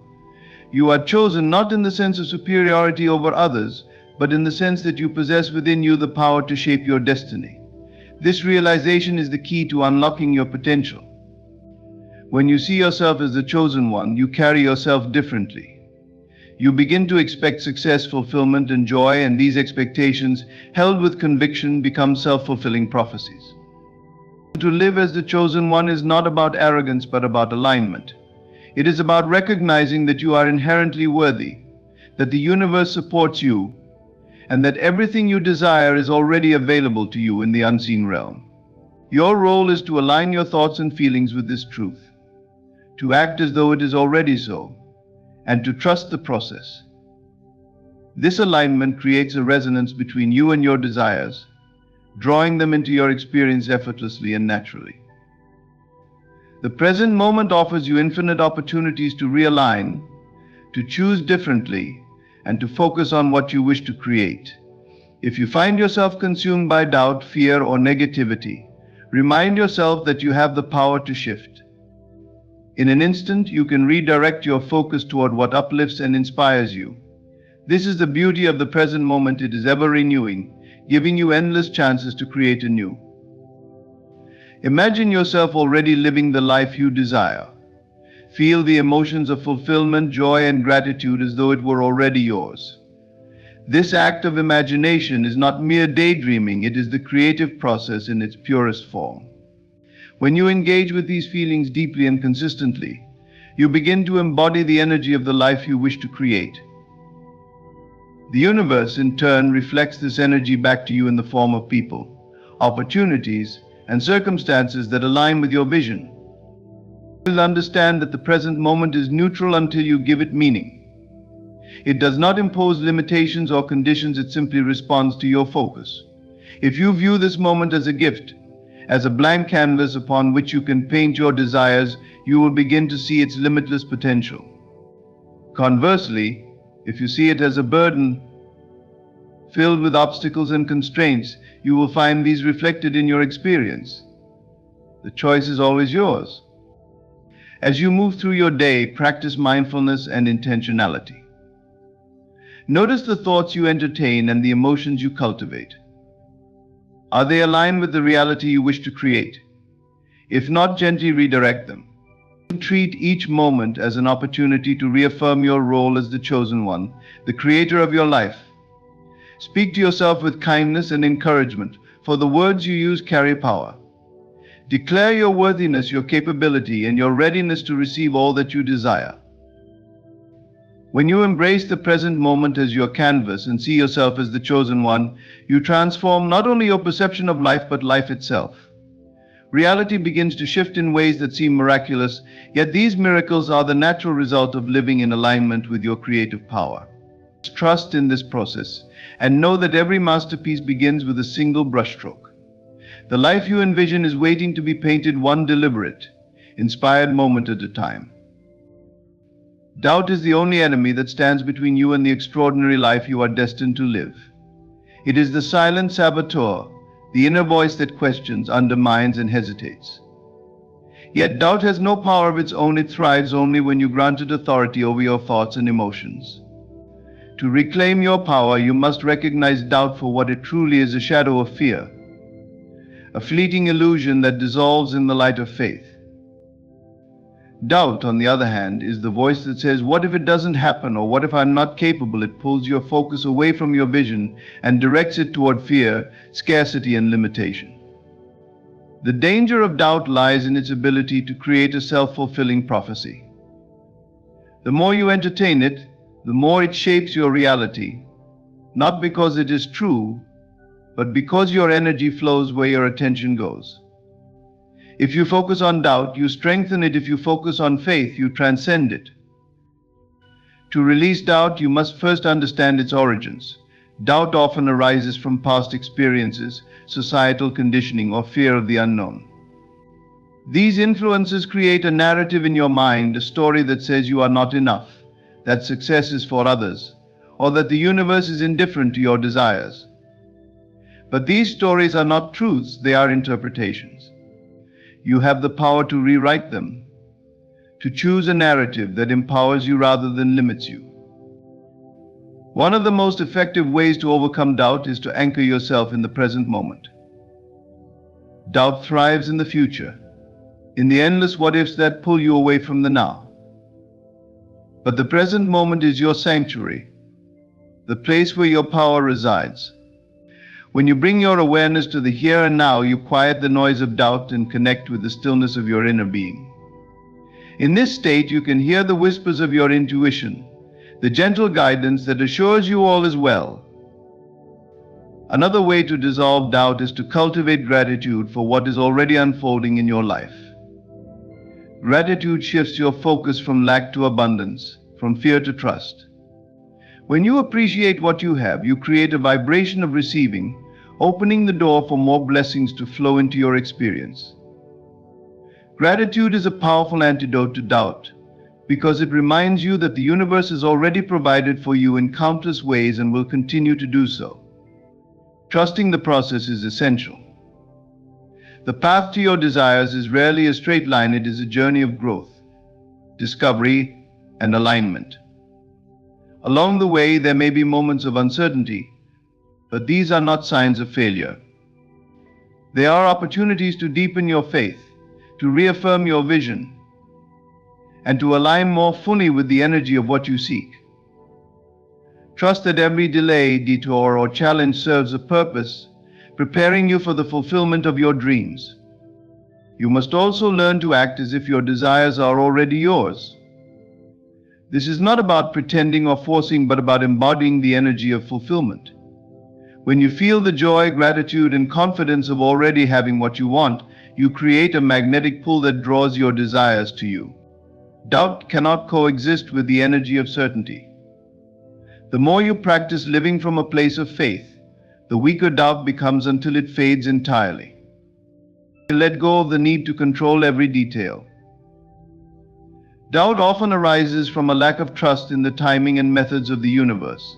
You are chosen not in the sense of superiority over others, but in the sense that you possess within you the power to shape your destiny. This realization is the key to unlocking your potential. When you see yourself as the chosen one, you carry yourself differently. You begin to expect success, fulfillment, and joy, and these expectations, held with conviction, become self-fulfilling prophecies. To live as the chosen one is not about arrogance, but about alignment. It is about recognizing that you are inherently worthy, that the universe supports you, and that everything you desire is already available to you in the unseen realm. Your role is to align your thoughts and feelings with this truth, to act as though it is already so, and to trust the process. This alignment creates a resonance between you and your desires, drawing them into your experience effortlessly and naturally. The present moment offers you infinite opportunities to realign, to choose differently, and to focus on what you wish to create. If you find yourself consumed by doubt, fear, or negativity, remind yourself that you have the power to shift. In an instant, you can redirect your focus toward what uplifts and inspires you. This is the beauty of the present moment. It is ever renewing, giving you endless chances to create anew. Imagine yourself already living the life you desire. Feel the emotions of fulfillment, joy, and gratitude as though it were already yours. This act of imagination is not mere daydreaming, it is the creative process in its purest form. When you engage with these feelings deeply and consistently, you begin to embody the energy of the life you wish to create. The universe, in turn, reflects this energy back to you in the form of people, opportunities, and circumstances that align with your vision. You will understand that the present moment is neutral until you give it meaning. It does not impose limitations or conditions, it simply responds to your focus. If you view this moment as a gift, as a blank canvas upon which you can paint your desires, you will begin to see its limitless potential. Conversely, if you see it as a burden filled with obstacles and constraints, you will find these reflected in your experience. The choice is always yours. As you move through your day, practice mindfulness and intentionality. Notice the thoughts you entertain and the emotions you cultivate. Are they aligned with the reality you wish to create? If not, gently redirect them. Treat each moment as an opportunity to reaffirm your role as the chosen one, the creator of your life. Speak to yourself with kindness and encouragement, for the words you use carry power. Declare your worthiness, your capability, and your readiness to receive all that you desire. When you embrace the present moment as your canvas and see yourself as the chosen one, you transform not only your perception of life, but life itself. Reality begins to shift in ways that seem miraculous, yet these miracles are the natural result of living in alignment with your creative power. Trust in this process, and know that every masterpiece begins with a single brushstroke. The life you envision is waiting to be painted, one deliberate, inspired moment at a time. Doubt is the only enemy that stands between you and the extraordinary life you are destined to live. It is the silent saboteur, the inner voice that questions, undermines, and hesitates. Yet doubt has no power of its own. It thrives only when you grant it authority over your thoughts and emotions. To reclaim your power, you must recognize doubt for what it truly is: a shadow of fear, a fleeting illusion that dissolves in the light of faith. Doubt, on the other hand, is the voice that says, what if it doesn't happen, or what if I'm not capable? It pulls your focus away from your vision and directs it toward fear, scarcity, and limitation. The danger of doubt lies in its ability to create a self-fulfilling prophecy. The more you entertain it, the more it shapes your reality, not because it is true, but because your energy flows where your attention goes. If you focus on doubt, you strengthen it. If you focus on faith, you transcend it. To release doubt, you must first understand its origins. Doubt often arises from past experiences, societal conditioning, or fear of the unknown. These influences create a narrative in your mind, a story that says you are not enough, that success is for others, or that the universe is indifferent to your desires. But these stories are not truths, they are interpretations. You have the power to rewrite them, to choose a narrative that empowers you rather than limits you. One of the most effective ways to overcome doubt is to anchor yourself in the present moment. Doubt thrives in the future, in the endless what-ifs that pull you away from the now. But the present moment is your sanctuary, the place where your power resides. When you bring your awareness to the here and now, you quiet the noise of doubt and connect with the stillness of your inner being. In this state, you can hear the whispers of your intuition, the gentle guidance that assures you all is well. Another way to dissolve doubt is to cultivate gratitude for what is already unfolding in your life. Gratitude shifts your focus from lack to abundance, from fear to trust. When you appreciate what you have, you create a vibration of receiving, opening the door for more blessings to flow into your experience. Gratitude is a powerful antidote to doubt, because it reminds you that the universe has already provided for you in countless ways and will continue to do so. Trusting the process is essential. The path to your desires is rarely a straight line, it is a journey of growth, discovery, and alignment. Along the way, there may be moments of uncertainty, but these are not signs of failure. They are opportunities to deepen your faith, to reaffirm your vision, and to align more fully with the energy of what you seek. Trust that every delay, detour, or challenge serves a purpose, preparing you for the fulfillment of your dreams. You must also learn to act as if your desires are already yours. This is not about pretending or forcing, but about embodying the energy of fulfillment. When you feel the joy, gratitude, and confidence of already having what you want, you create a magnetic pull that draws your desires to you. Doubt cannot coexist with the energy of certainty. The more you practice living from a place of faith, the weaker doubt becomes until it fades entirely. Let go of the need to control every detail. Doubt often arises from a lack of trust in the timing and methods of the universe.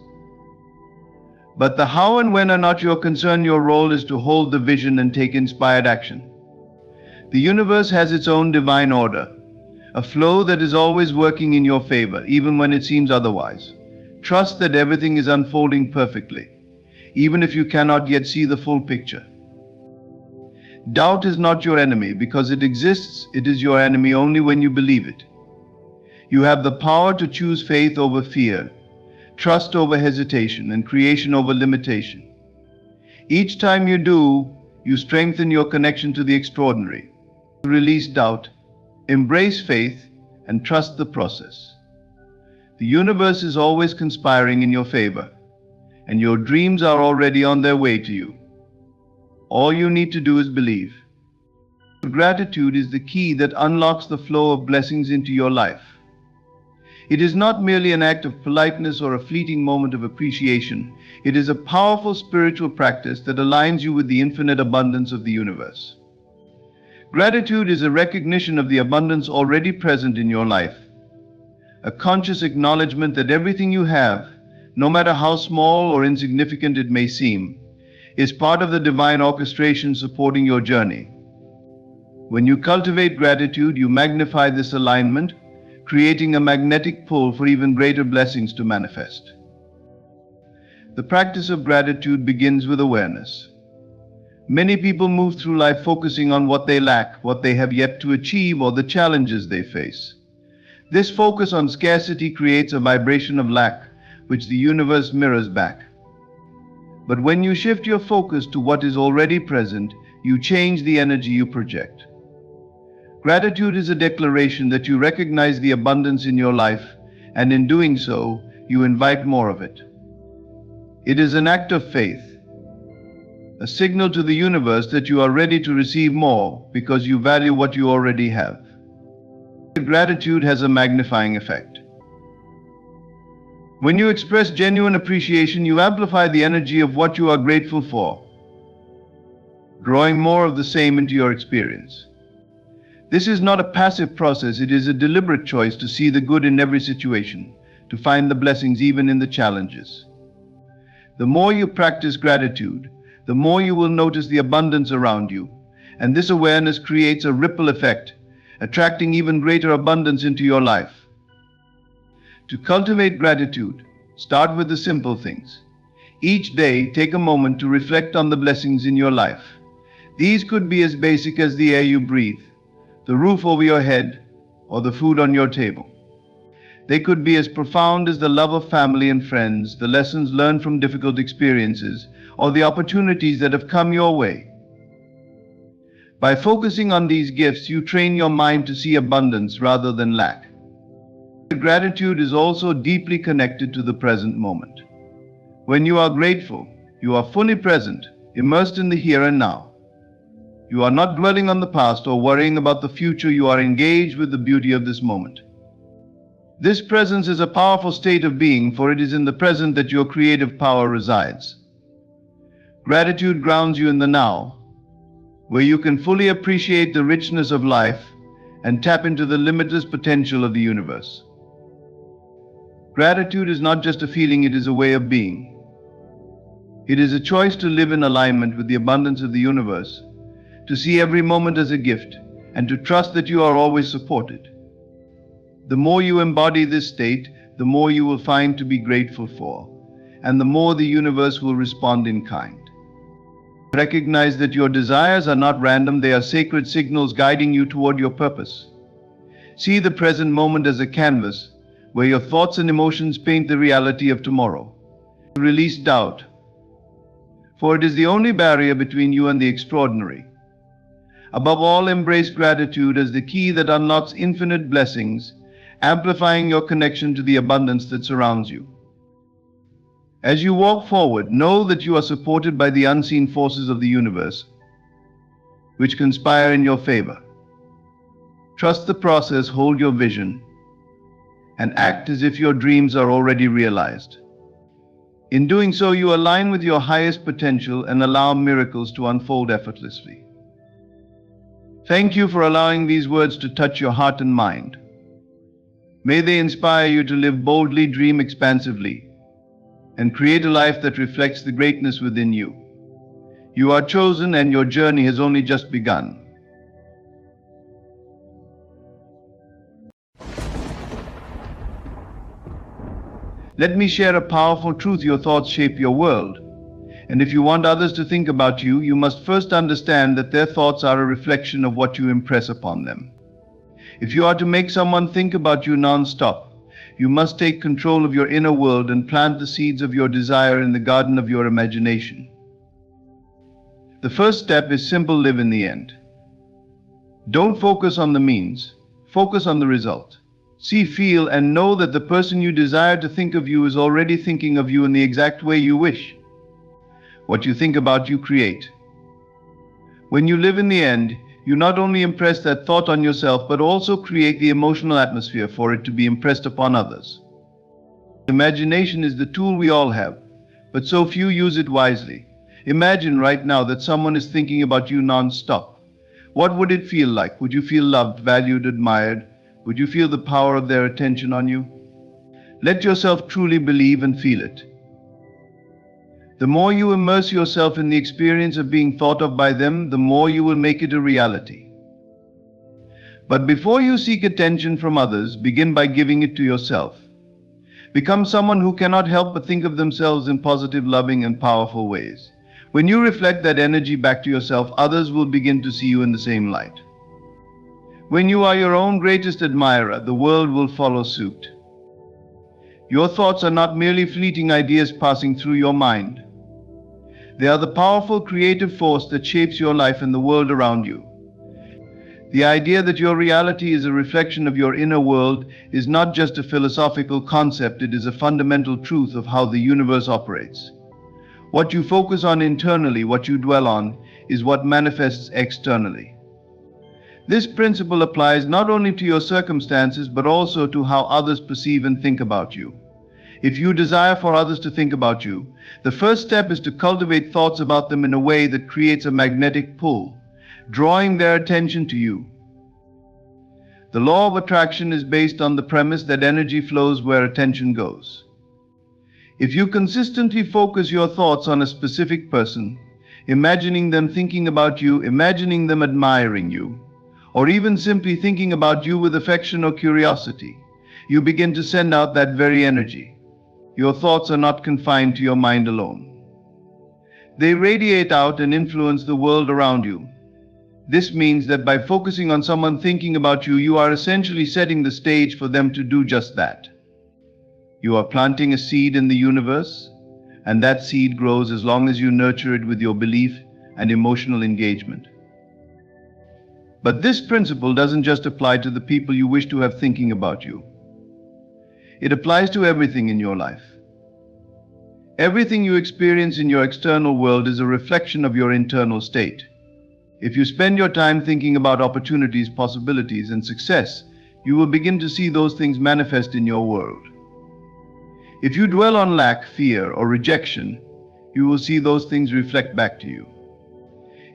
But the how and when are not your concern. Your role is to hold the vision and take inspired action. The universe has its own divine order, a flow that is always working in your favor, even when it seems otherwise. Trust that everything is unfolding perfectly, even if you cannot yet see the full picture. Doubt is not your enemy because it exists. It is your enemy only when you believe it. You have the power to choose faith over fear, trust over hesitation, and creation over limitation. Each time you do, you strengthen your connection to the extraordinary. Release doubt, embrace faith, and trust the process. The universe is always conspiring in your favor, and your dreams are already on their way to you. All you need to do is believe. Gratitude is the key that unlocks the flow of blessings into your life. It is not merely an act of politeness or a fleeting moment of appreciation. It is a powerful spiritual practice that aligns you with the infinite abundance of the universe. Gratitude is a recognition of the abundance already present in your life, a conscious acknowledgement that everything you have, no matter how small or insignificant it may seem, is part of the divine orchestration supporting your journey. When you cultivate gratitude, you magnify this alignment, creating a magnetic pull for even greater blessings to manifest. The practice of gratitude begins with awareness. Many people move through life focusing on what they lack, what they have yet to achieve, or the challenges they face. This focus on scarcity creates a vibration of lack, which the universe mirrors back. But when you shift your focus to what is already present, you change the energy you project. Gratitude is a declaration that you recognize the abundance in your life and in doing so, you invite more of it. It is an act of faith, a signal to the universe that you are ready to receive more because you value what you already have. Gratitude has a magnifying effect. When you express genuine appreciation, you amplify the energy of what you are grateful for, drawing more of the same into your experience. This is not a passive process, it is a deliberate choice to see the good in every situation, to find the blessings even in the challenges. The more you practice gratitude, the more you will notice the abundance around you, and this awareness creates a ripple effect, attracting even greater abundance into your life. To cultivate gratitude, start with the simple things. Each day, take a moment to reflect on the blessings in your life. These could be as basic as the air you breathe, the roof over your head, or the food on your table. They could be as profound as the love of family and friends, the lessons learned from difficult experiences, or the opportunities that have come your way. By focusing on these gifts, you train your mind to see abundance rather than lack. Gratitude is also deeply connected to the present moment. When you are grateful, you are fully present, immersed in the here and now. You are not dwelling on the past or worrying about the future, you are engaged with the beauty of this moment. This presence is a powerful state of being, for it is in the present that your creative power resides. Gratitude grounds you in the now, where you can fully appreciate the richness of life and tap into the limitless potential of the universe. Gratitude is not just a feeling, it is a way of being. It is a choice to live in alignment with the abundance of the universe, to see every moment as a gift, and to trust that you are always supported. The more you embody this state, the more you will find to be grateful for, and the more the universe will respond in kind. Recognize that your desires are not random, they are sacred signals guiding you toward your purpose. See the present moment as a canvas where your thoughts and emotions paint the reality of tomorrow. Release doubt, for it is the only barrier between you and the extraordinary. Above all, embrace gratitude as the key that unlocks infinite blessings, amplifying your connection to the abundance that surrounds you. As you walk forward, know that you are supported by the unseen forces of the universe, which conspire in your favor. Trust the process, hold your vision, and act as if your dreams are already realized. In doing so, you align with your highest potential and allow miracles to unfold effortlessly. Thank you for allowing these words to touch your heart and mind. May they inspire you to live boldly, dream expansively, and create a life that reflects the greatness within you. You are chosen, and your journey has only just begun. Let me share a powerful truth: your thoughts shape your world. And if you want others to think about you, you must first understand that their thoughts are a reflection of what you impress upon them. If you are to make someone think about you non-stop, you must take control of your inner world and plant the seeds of your desire in the garden of your imagination. The first step is simple: live in the end. Don't focus on the means, focus on the result. See, feel, and know that the person you desire to think of you is already thinking of you in the exact way you wish. What you think about, you create. When you live in the end, you not only impress that thought on yourself, but also create the emotional atmosphere for it to be impressed upon others. Imagination is the tool we all have, but so few use it wisely. Imagine right now that someone is thinking about you non-stop. What would it feel like? Would you feel loved, valued, admired? Would you feel the power of their attention on you? Let yourself truly believe and feel it. The more you immerse yourself in the experience of being thought of by them, the more you will make it a reality. But before you seek attention from others, begin by giving it to yourself. Become someone who cannot help but think of themselves in positive, loving, and powerful ways. When you reflect that energy back to yourself, others will begin to see you in the same light. When you are your own greatest admirer, the world will follow suit. Your thoughts are not merely fleeting ideas passing through your mind. They are the powerful creative force that shapes your life and the world around you. The idea that your reality is a reflection of your inner world is not just a philosophical concept, it is a fundamental truth of how the universe operates. What you focus on internally, what you dwell on, is what manifests externally. This principle applies not only to your circumstances, but also to how others perceive and think about you. If you desire for others to think about you, the first step is to cultivate thoughts about them in a way that creates a magnetic pull, drawing their attention to you. The law of attraction is based on the premise that energy flows where attention goes. If you consistently focus your thoughts on a specific person, imagining them thinking about you, imagining them admiring you, or even simply thinking about you with affection or curiosity, you begin to send out that very energy. Your thoughts are not confined to your mind alone. They radiate out and influence the world around you. This means that by focusing on someone thinking about you, you are essentially setting the stage for them to do just that. You are planting a seed in the universe, and that seed grows as long as you nurture it with your belief and emotional engagement. But this principle doesn't just apply to the people you wish to have thinking about you. It applies to everything in your life. Everything you experience in your external world is a reflection of your internal state. If you spend your time thinking about opportunities, possibilities, and success, you will begin to see those things manifest in your world. If you dwell on lack, fear, or rejection, you will see those things reflect back to you.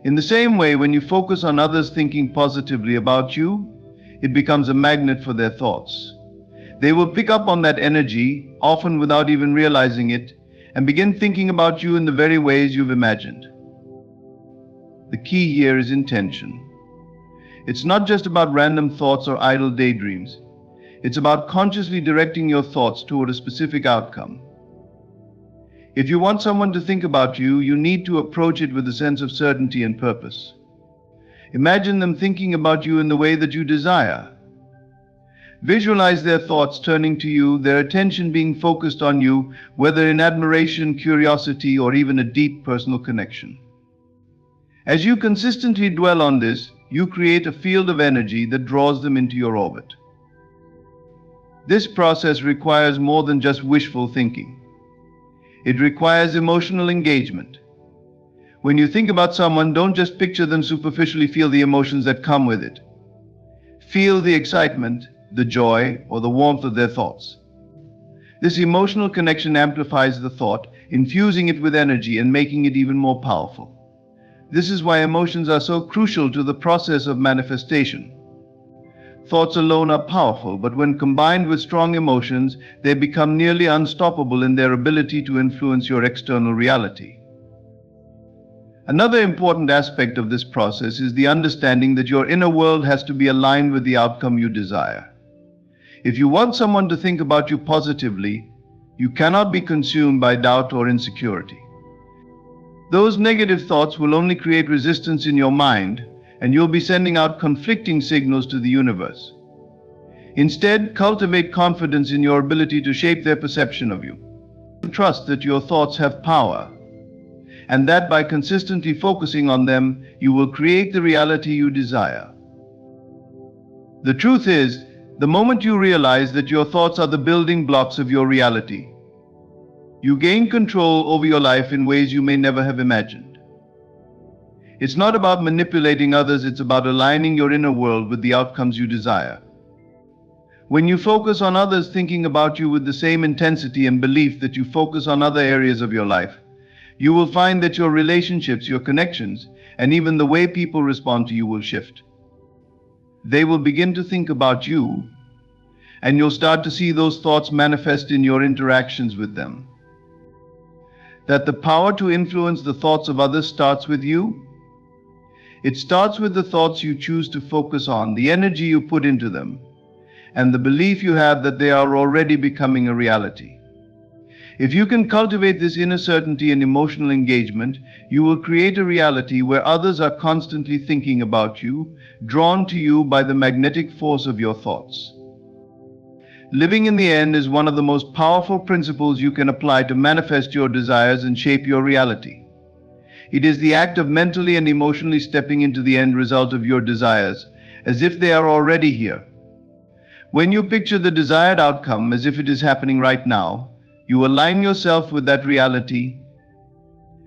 In the same way, when you focus on others thinking positively about you, it becomes a magnet for their thoughts. They will pick up on that energy, often without even realizing it, and begin thinking about you in the very ways you've imagined. The key here is intention. It's not just about random thoughts or idle daydreams. It's about consciously directing your thoughts toward a specific outcome. If you want someone to think about you, you need to approach it with a sense of certainty and purpose. Imagine them thinking about you in the way that you desire. Visualize their thoughts turning to you, their attention being focused on you, whether in admiration, curiosity, or even a deep personal connection. As you consistently dwell on this, you create a field of energy that draws them into your orbit. This process requires more than just wishful thinking. It requires emotional engagement. When you think about someone, don't just picture them superficially, feel the emotions that come with it. Feel the excitement, the joy, or the warmth of their thoughts. This emotional connection amplifies the thought, infusing it with energy and making it even more powerful. This is why emotions are so crucial to the process of manifestation. Thoughts alone are powerful, but when combined with strong emotions, they become nearly unstoppable in their ability to influence your external reality. Another important aspect of this process is the understanding that your inner world has to be aligned with the outcome you desire. If you want someone to think about you positively, you cannot be consumed by doubt or insecurity. Those negative thoughts will only create resistance in your mind, and you'll be sending out conflicting signals to the universe. Instead, cultivate confidence in your ability to shape their perception of you. Trust that your thoughts have power, and that by consistently focusing on them, you will create the reality you desire. The truth is, the moment you realize that your thoughts are the building blocks of your reality, you gain control over your life in ways you may never have imagined. It's not about manipulating others, it's about aligning your inner world with the outcomes you desire. When you focus on others thinking about you with the same intensity and belief that you focus on other areas of your life, you will find that your relationships, your connections, and even the way people respond to you will shift. They will begin to think about you, and you'll start to see those thoughts manifest in your interactions with them. That the power to influence the thoughts of others starts with you. It starts with the thoughts you choose to focus on, the energy you put into them, and the belief you have that they are already becoming a reality. If you can cultivate this inner certainty and emotional engagement, you will create a reality where others are constantly thinking about you, drawn to you by the magnetic force of your thoughts. Living in the end is one of the most powerful principles you can apply to manifest your desires and shape your reality. It is the act of mentally and emotionally stepping into the end result of your desires as if they are already here. When you picture the desired outcome as if it is happening right now, you align yourself with that reality,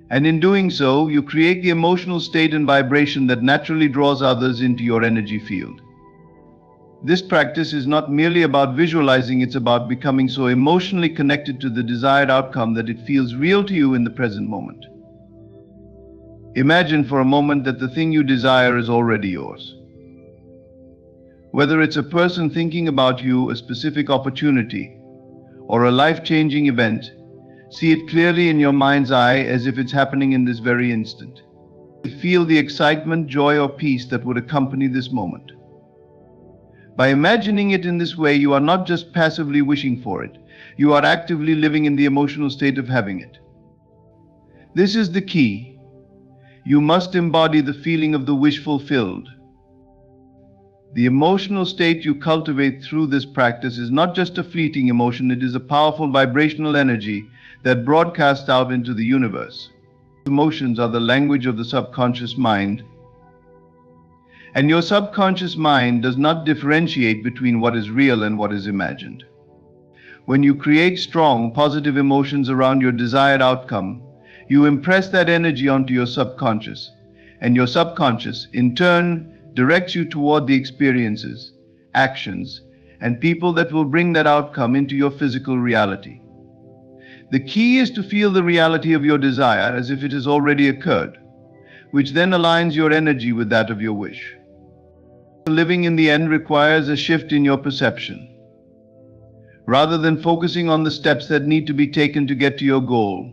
and in doing so, you create the emotional state and vibration that naturally draws others into your energy field. This practice is not merely about visualizing, it's about becoming so emotionally connected to the desired outcome that it feels real to you in the present moment. Imagine for a moment that the thing you desire is already yours. Whether it's a person thinking about you, a specific opportunity, or a life-changing event, see it clearly in your mind's eye as if it's happening in this very instant. Feel the excitement, joy, or peace that would accompany this moment. By imagining it in this way, you are not just passively wishing for it, you are actively living in the emotional state of having it. This is the key. You must embody the feeling of the wish fulfilled. The emotional state you cultivate through this practice is not just a fleeting emotion, it is a powerful vibrational energy that broadcasts out into the universe. Emotions are the language of the subconscious mind, and your subconscious mind does not differentiate between what is real and what is imagined. When you create strong, positive emotions around your desired outcome, you impress that energy onto your subconscious, and your subconscious, in turn, directs you toward the experiences, actions, and people that will bring that outcome into your physical reality. The key is to feel the reality of your desire as if it has already occurred, which then aligns your energy with that of your wish. Living in the end requires a shift in your perception. Rather than focusing on the steps that need to be taken to get to your goal,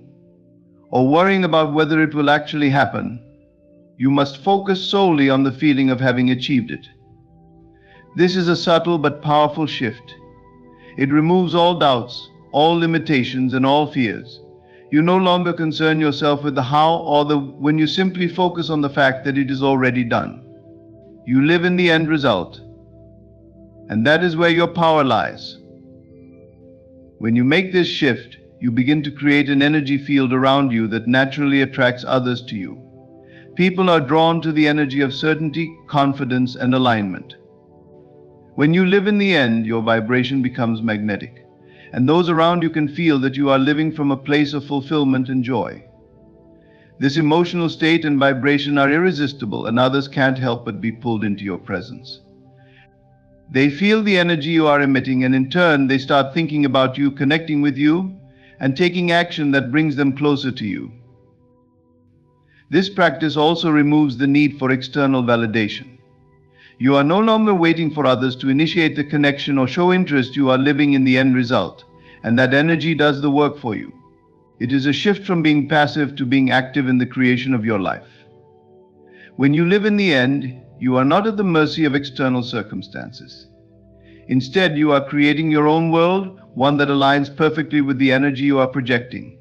or worrying about whether it will actually happen, you must focus solely on the feeling of having achieved it. This is a subtle but powerful shift. It removes all doubts, all limitations, and all fears. You no longer concern yourself with the how or the when. You simply focus on the fact that it is already done. You live in the end result, and that is where your power lies. When you make this shift, you begin to create an energy field around you that naturally attracts others to you. People are drawn to the energy of certainty, confidence, and alignment. When you live in the end, your vibration becomes magnetic, and those around you can feel that you are living from a place of fulfillment and joy. This emotional state and vibration are irresistible, and others can't help but be pulled into your presence. They feel the energy you are emitting, and in turn, they start thinking about you, connecting with you, and taking action that brings them closer to you. This practice also removes the need for external validation. You are no longer waiting for others to initiate the connection or show interest. You are living in the end result, and that energy does the work for you. It is a shift from being passive to being active in the creation of your life. When you live in the end, you are not at the mercy of external circumstances. Instead, you are creating your own world, one that aligns perfectly with the energy you are projecting.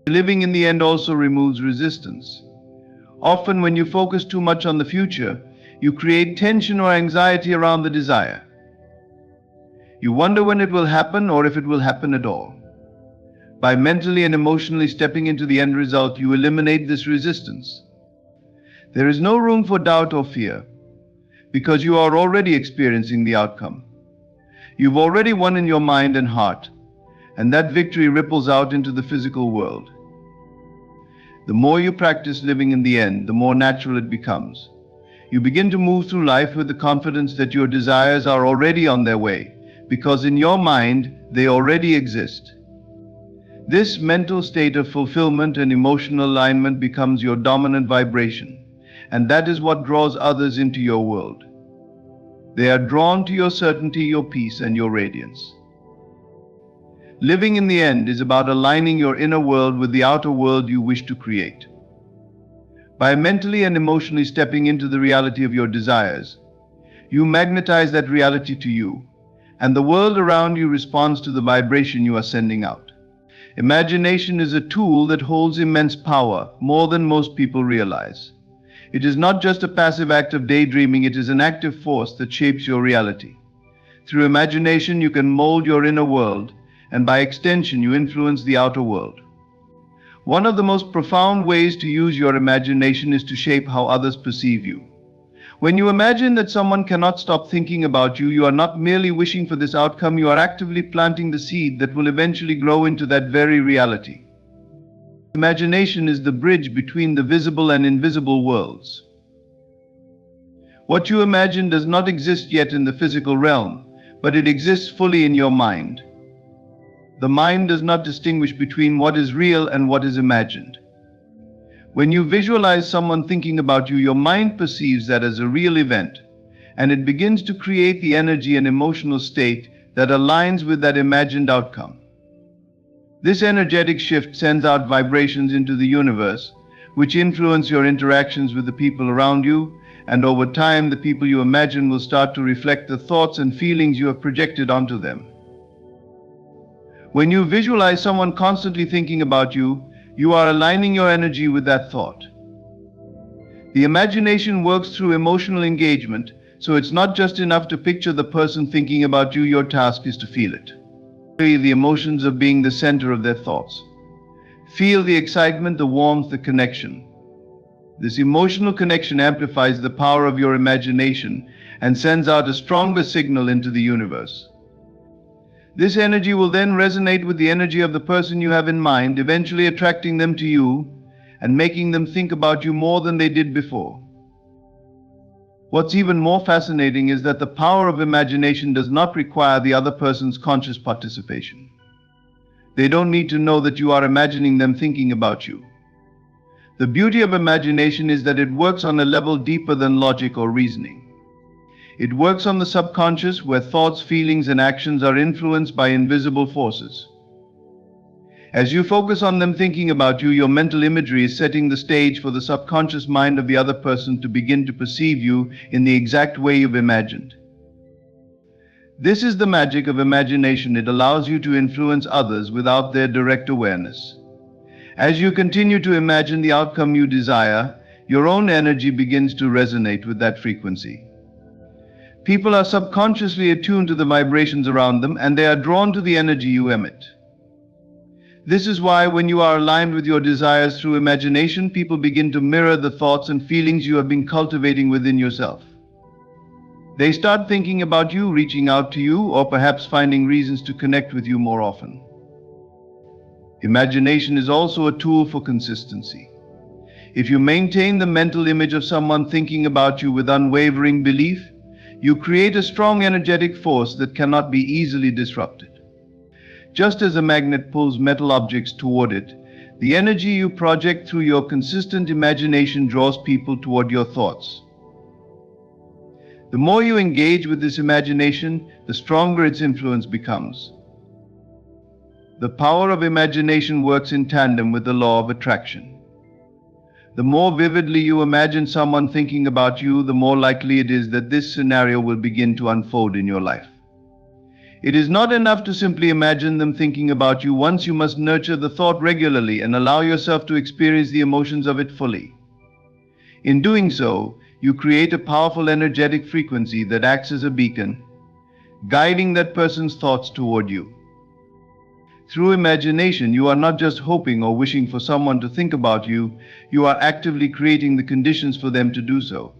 Living in the end also removes resistance. Often, when you focus too much on the future, you create tension or anxiety around the desire. You wonder when it will happen or if it will happen at all. By mentally and emotionally stepping into the end result, you eliminate this resistance. There is no room for doubt or fear, because you are already experiencing the outcome. You've already won in your mind and heart, and that victory ripples out into the physical world. The more you practice living in the end, the more natural it becomes. You begin to move through life with the confidence that your desires are already on their way, because in your mind, they already exist. This mental state of fulfillment and emotional alignment becomes your dominant vibration, and that is what draws others into your world. They are drawn to your certainty, your peace, and your radiance. Living in the end is about aligning your inner world with the outer world you wish to create. By mentally and emotionally stepping into the reality of your desires, you magnetize that reality to you, and the world around you responds to the vibration you are sending out. Imagination is a tool that holds immense power, more than most people realize. It is not just a passive act of daydreaming, it is an active force that shapes your reality. Through imagination, you can mold your inner world, and by extension, you influence the outer world. One of the most profound ways to use your imagination is to shape how others perceive you. When you imagine that someone cannot stop thinking about you, you are not merely wishing for this outcome, you are actively planting the seed that will eventually grow into that very reality. Imagination is the bridge between the visible and invisible worlds. What you imagine does not exist yet in the physical realm, but it exists fully in your mind. The mind does not distinguish between what is real and what is imagined. When you visualize someone thinking about you, your mind perceives that as a real event, and it begins to create the energy and emotional state that aligns with that imagined outcome. This energetic shift sends out vibrations into the universe, which influence your interactions with the people around you, and over time, the people you imagine will start to reflect the thoughts and feelings you have projected onto them. When you visualize someone constantly thinking about you, you are aligning your energy with that thought. The imagination works through emotional engagement, so it's not just enough to picture the person thinking about you, your task is to feel it. Feel the emotions of being the center of their thoughts. Feel the excitement, the warmth, the connection. This emotional connection amplifies the power of your imagination and sends out a stronger signal into the universe. This energy will then resonate with the energy of the person you have in mind, eventually attracting them to you and making them think about you more than they did before. What's even more fascinating is that the power of imagination does not require the other person's conscious participation. They don't need to know that you are imagining them thinking about you. The beauty of imagination is that it works on a level deeper than logic or reasoning. It works on the subconscious, where thoughts, feelings, and actions are influenced by invisible forces. As you focus on them thinking about you, your mental imagery is setting the stage for the subconscious mind of the other person to begin to perceive you in the exact way you've imagined. This is the magic of imagination. It allows you to influence others without their direct awareness. As you continue to imagine the outcome you desire, your own energy begins to resonate with that frequency. People are subconsciously attuned to the vibrations around them, and they are drawn to the energy you emit. This is why when you are aligned with your desires through imagination, people begin to mirror the thoughts and feelings you have been cultivating within yourself. They start thinking about you, reaching out to you, or perhaps finding reasons to connect with you more often. Imagination is also a tool for consistency. If you maintain the mental image of someone thinking about you with unwavering belief, you create a strong energetic force that cannot be easily disrupted. Just as a magnet pulls metal objects toward it, the energy you project through your consistent imagination draws people toward your thoughts. The more you engage with this imagination, the stronger its influence becomes. The power of imagination works in tandem with the law of attraction. The more vividly you imagine someone thinking about you, the more likely it is that this scenario will begin to unfold in your life. It is not enough to simply imagine them thinking about you. Once, you must nurture the thought regularly and allow yourself to experience the emotions of it fully. In doing so, you create a powerful energetic frequency that acts as a beacon, guiding that person's thoughts toward you. Through imagination, you are not just hoping or wishing for someone to think about you, you are actively creating the conditions for them to do so.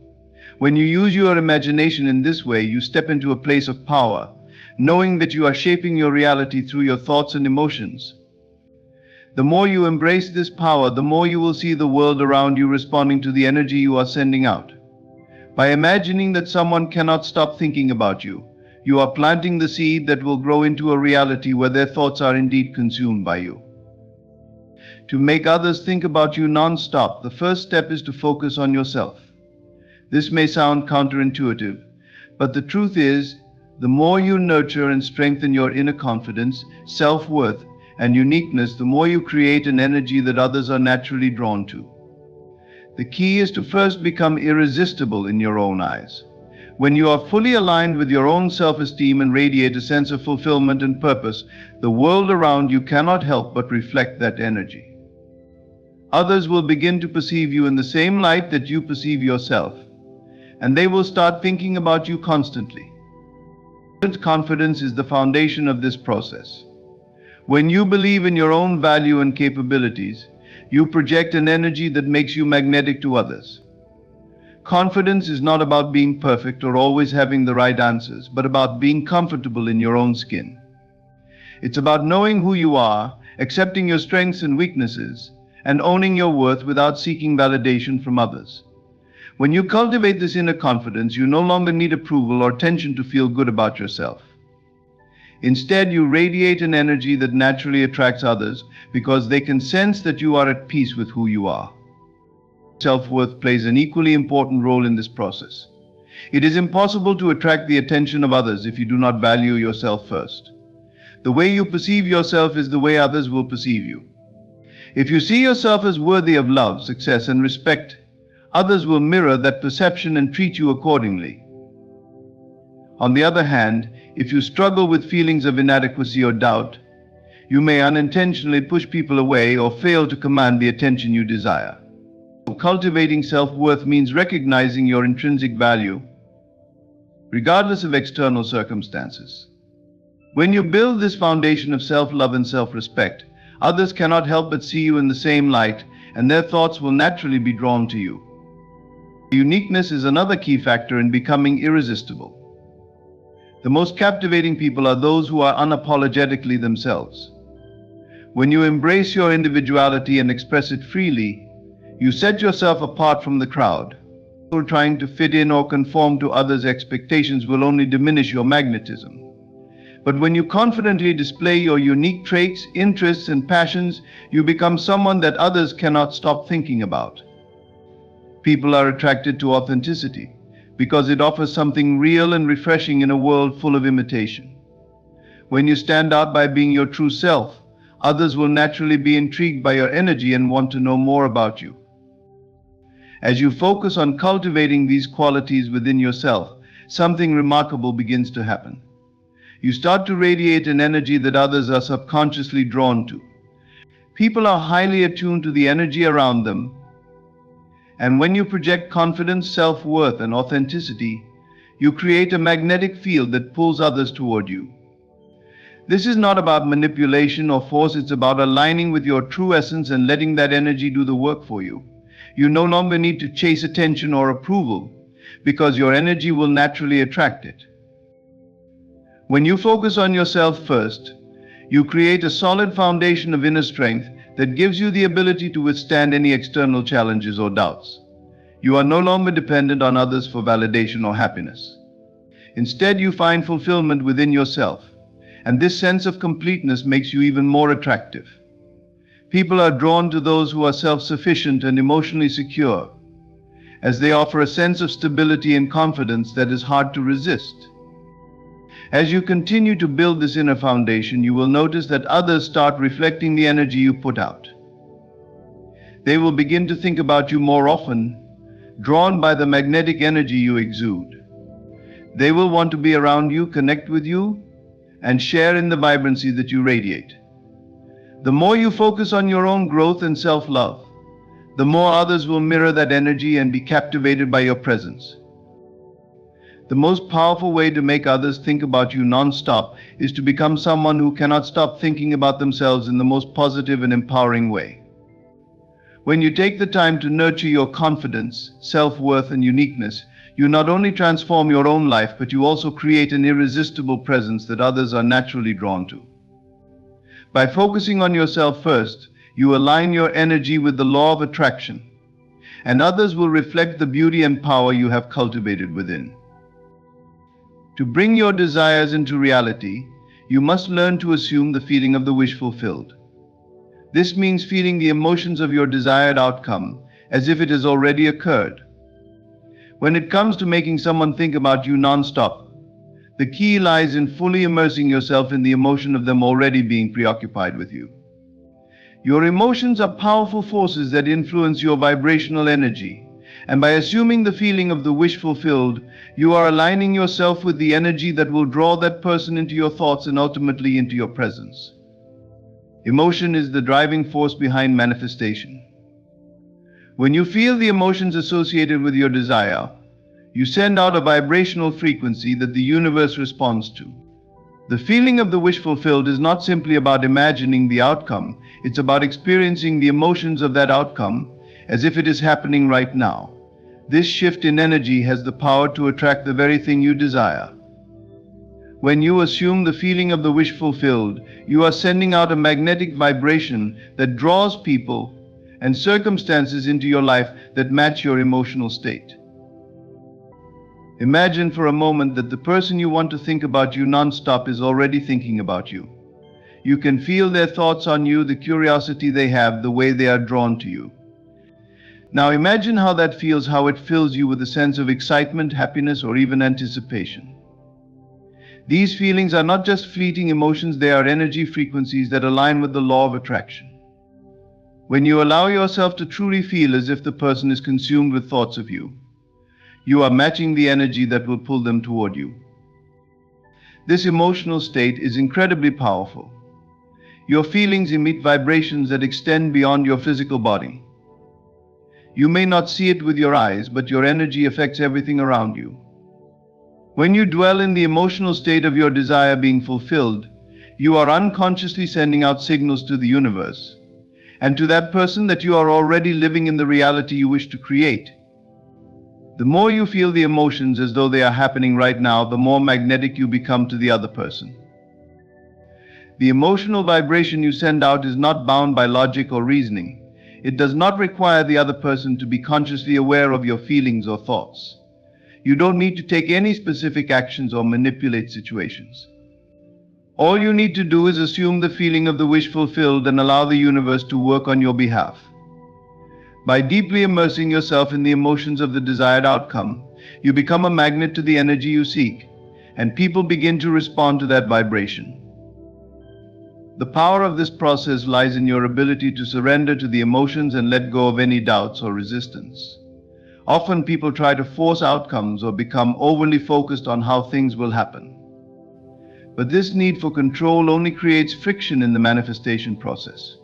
When you use your imagination in this way, you step into a place of power, knowing that you are shaping your reality through your thoughts and emotions. The more you embrace this power, the more you will see the world around you responding to the energy you are sending out. By imagining that someone cannot stop thinking about you, you are planting the seed that will grow into a reality where their thoughts are indeed consumed by you. To make others think about you non-stop, the first step is to focus on yourself. This may sound counterintuitive, but the truth is, the more you nurture and strengthen your inner confidence, self-worth, and uniqueness, the more you create an energy that others are naturally drawn to. The key is to first become irresistible in your own eyes. When you are fully aligned with your own self-esteem and radiate a sense of fulfillment and purpose, the world around you cannot help but reflect that energy. Others will begin to perceive you in the same light that you perceive yourself, and they will start thinking about you constantly. Confidence is the foundation of this process. When you believe in your own value and capabilities, you project an energy that makes you magnetic to others. Confidence is not about being perfect or always having the right answers, but about being comfortable in your own skin. It's about knowing who you are, accepting your strengths and weaknesses, and owning your worth without seeking validation from others. When you cultivate this inner confidence, you no longer need approval or attention to feel good about yourself. Instead, you radiate an energy that naturally attracts others because they can sense that you are at peace with who you are. Self-worth plays an equally important role in this process. It is impossible to attract the attention of others if you do not value yourself first. The way you perceive yourself is the way others will perceive you. If you see yourself as worthy of love, success, and respect, others will mirror that perception and treat you accordingly. On the other hand, if you struggle with feelings of inadequacy or doubt, you may unintentionally push people away or fail to command the attention you desire. Cultivating self-worth means recognizing your intrinsic value, regardless of external circumstances. When you build this foundation of self-love and self-respect, others cannot help but see you in the same light, and their thoughts will naturally be drawn to you. Uniqueness is another key factor in becoming irresistible. The most captivating people are those who are unapologetically themselves. When you embrace your individuality and express it freely, you set yourself apart from the crowd. People trying to fit in or conform to others' expectations will only diminish your magnetism. But when you confidently display your unique traits, interests, and passions, you become someone that others cannot stop thinking about. People are attracted to authenticity because it offers something real and refreshing in a world full of imitation. When you stand out by being your true self, others will naturally be intrigued by your energy and want to know more about you. As you focus on cultivating these qualities within yourself, something remarkable begins to happen. You start to radiate an energy that others are subconsciously drawn to. People are highly attuned to the energy around them, and when you project confidence, self-worth, and authenticity, you create a magnetic field that pulls others toward you. This is not about manipulation or force, it's about aligning with your true essence and letting that energy do the work for you. You no longer need to chase attention or approval, because your energy will naturally attract it. When you focus on yourself first, you create a solid foundation of inner strength that gives you the ability to withstand any external challenges or doubts. You are no longer dependent on others for validation or happiness. Instead, you find fulfillment within yourself, and this sense of completeness makes you even more attractive. People are drawn to those who are self-sufficient and emotionally secure, as they offer a sense of stability and confidence that is hard to resist. As you continue to build this inner foundation, you will notice that others start reflecting the energy you put out. They will begin to think about you more often, drawn by the magnetic energy you exude. They will want to be around you, connect with you, and share in the vibrancy that you radiate. The more you focus on your own growth and self-love, the more others will mirror that energy and be captivated by your presence. The most powerful way to make others think about you non-stop is to become someone who cannot stop thinking about themselves in the most positive and empowering way. When you take the time to nurture your confidence, self-worth, and uniqueness, you not only transform your own life, but you also create an irresistible presence that others are naturally drawn to. By focusing on yourself first, you align your energy with the law of attraction, and others will reflect the beauty and power you have cultivated within. To bring your desires into reality, you must learn to assume the feeling of the wish fulfilled. This means feeling the emotions of your desired outcome as if it has already occurred. When it comes to making someone think about you non-stop, the key lies in fully immersing yourself in the emotion of them already being preoccupied with you. Your emotions are powerful forces that influence your vibrational energy, and by assuming the feeling of the wish fulfilled, you are aligning yourself with the energy that will draw that person into your thoughts and ultimately into your presence. Emotion is the driving force behind manifestation. When you feel the emotions associated with your desire, you send out a vibrational frequency that the universe responds to. The feeling of the wish fulfilled is not simply about imagining the outcome, it's about experiencing the emotions of that outcome as if it is happening right now. This shift in energy has the power to attract the very thing you desire. When you assume the feeling of the wish fulfilled, you are sending out a magnetic vibration that draws people and circumstances into your life that match your emotional state. Imagine for a moment that the person you want to think about you non-stop is already thinking about you. You can feel their thoughts on you, the curiosity they have, the way they are drawn to you. Now imagine how that feels, how it fills you with a sense of excitement, happiness, or even anticipation. These feelings are not just fleeting emotions, they are energy frequencies that align with the law of attraction. When you allow yourself to truly feel as if the person is consumed with thoughts of you, you are matching the energy that will pull them toward you. This emotional state is incredibly powerful. Your feelings emit vibrations that extend beyond your physical body. You may not see it with your eyes, but your energy affects everything around you. When you dwell in the emotional state of your desire being fulfilled, you are unconsciously sending out signals to the universe and to that person that you are already living in the reality you wish to create. The more you feel the emotions as though they are happening right now, the more magnetic you become to the other person. The emotional vibration you send out is not bound by logic or reasoning. It does not require the other person to be consciously aware of your feelings or thoughts. You don't need to take any specific actions or manipulate situations. All you need to do is assume the feeling of the wish fulfilled and allow the universe to work on your behalf. By deeply immersing yourself in the emotions of the desired outcome, you become a magnet to the energy you seek, and people begin to respond to that vibration. The power of this process lies in your ability to surrender to the emotions and let go of any doubts or resistance. Often people try to force outcomes or become overly focused on how things will happen. But this need for control only creates friction in the manifestation process.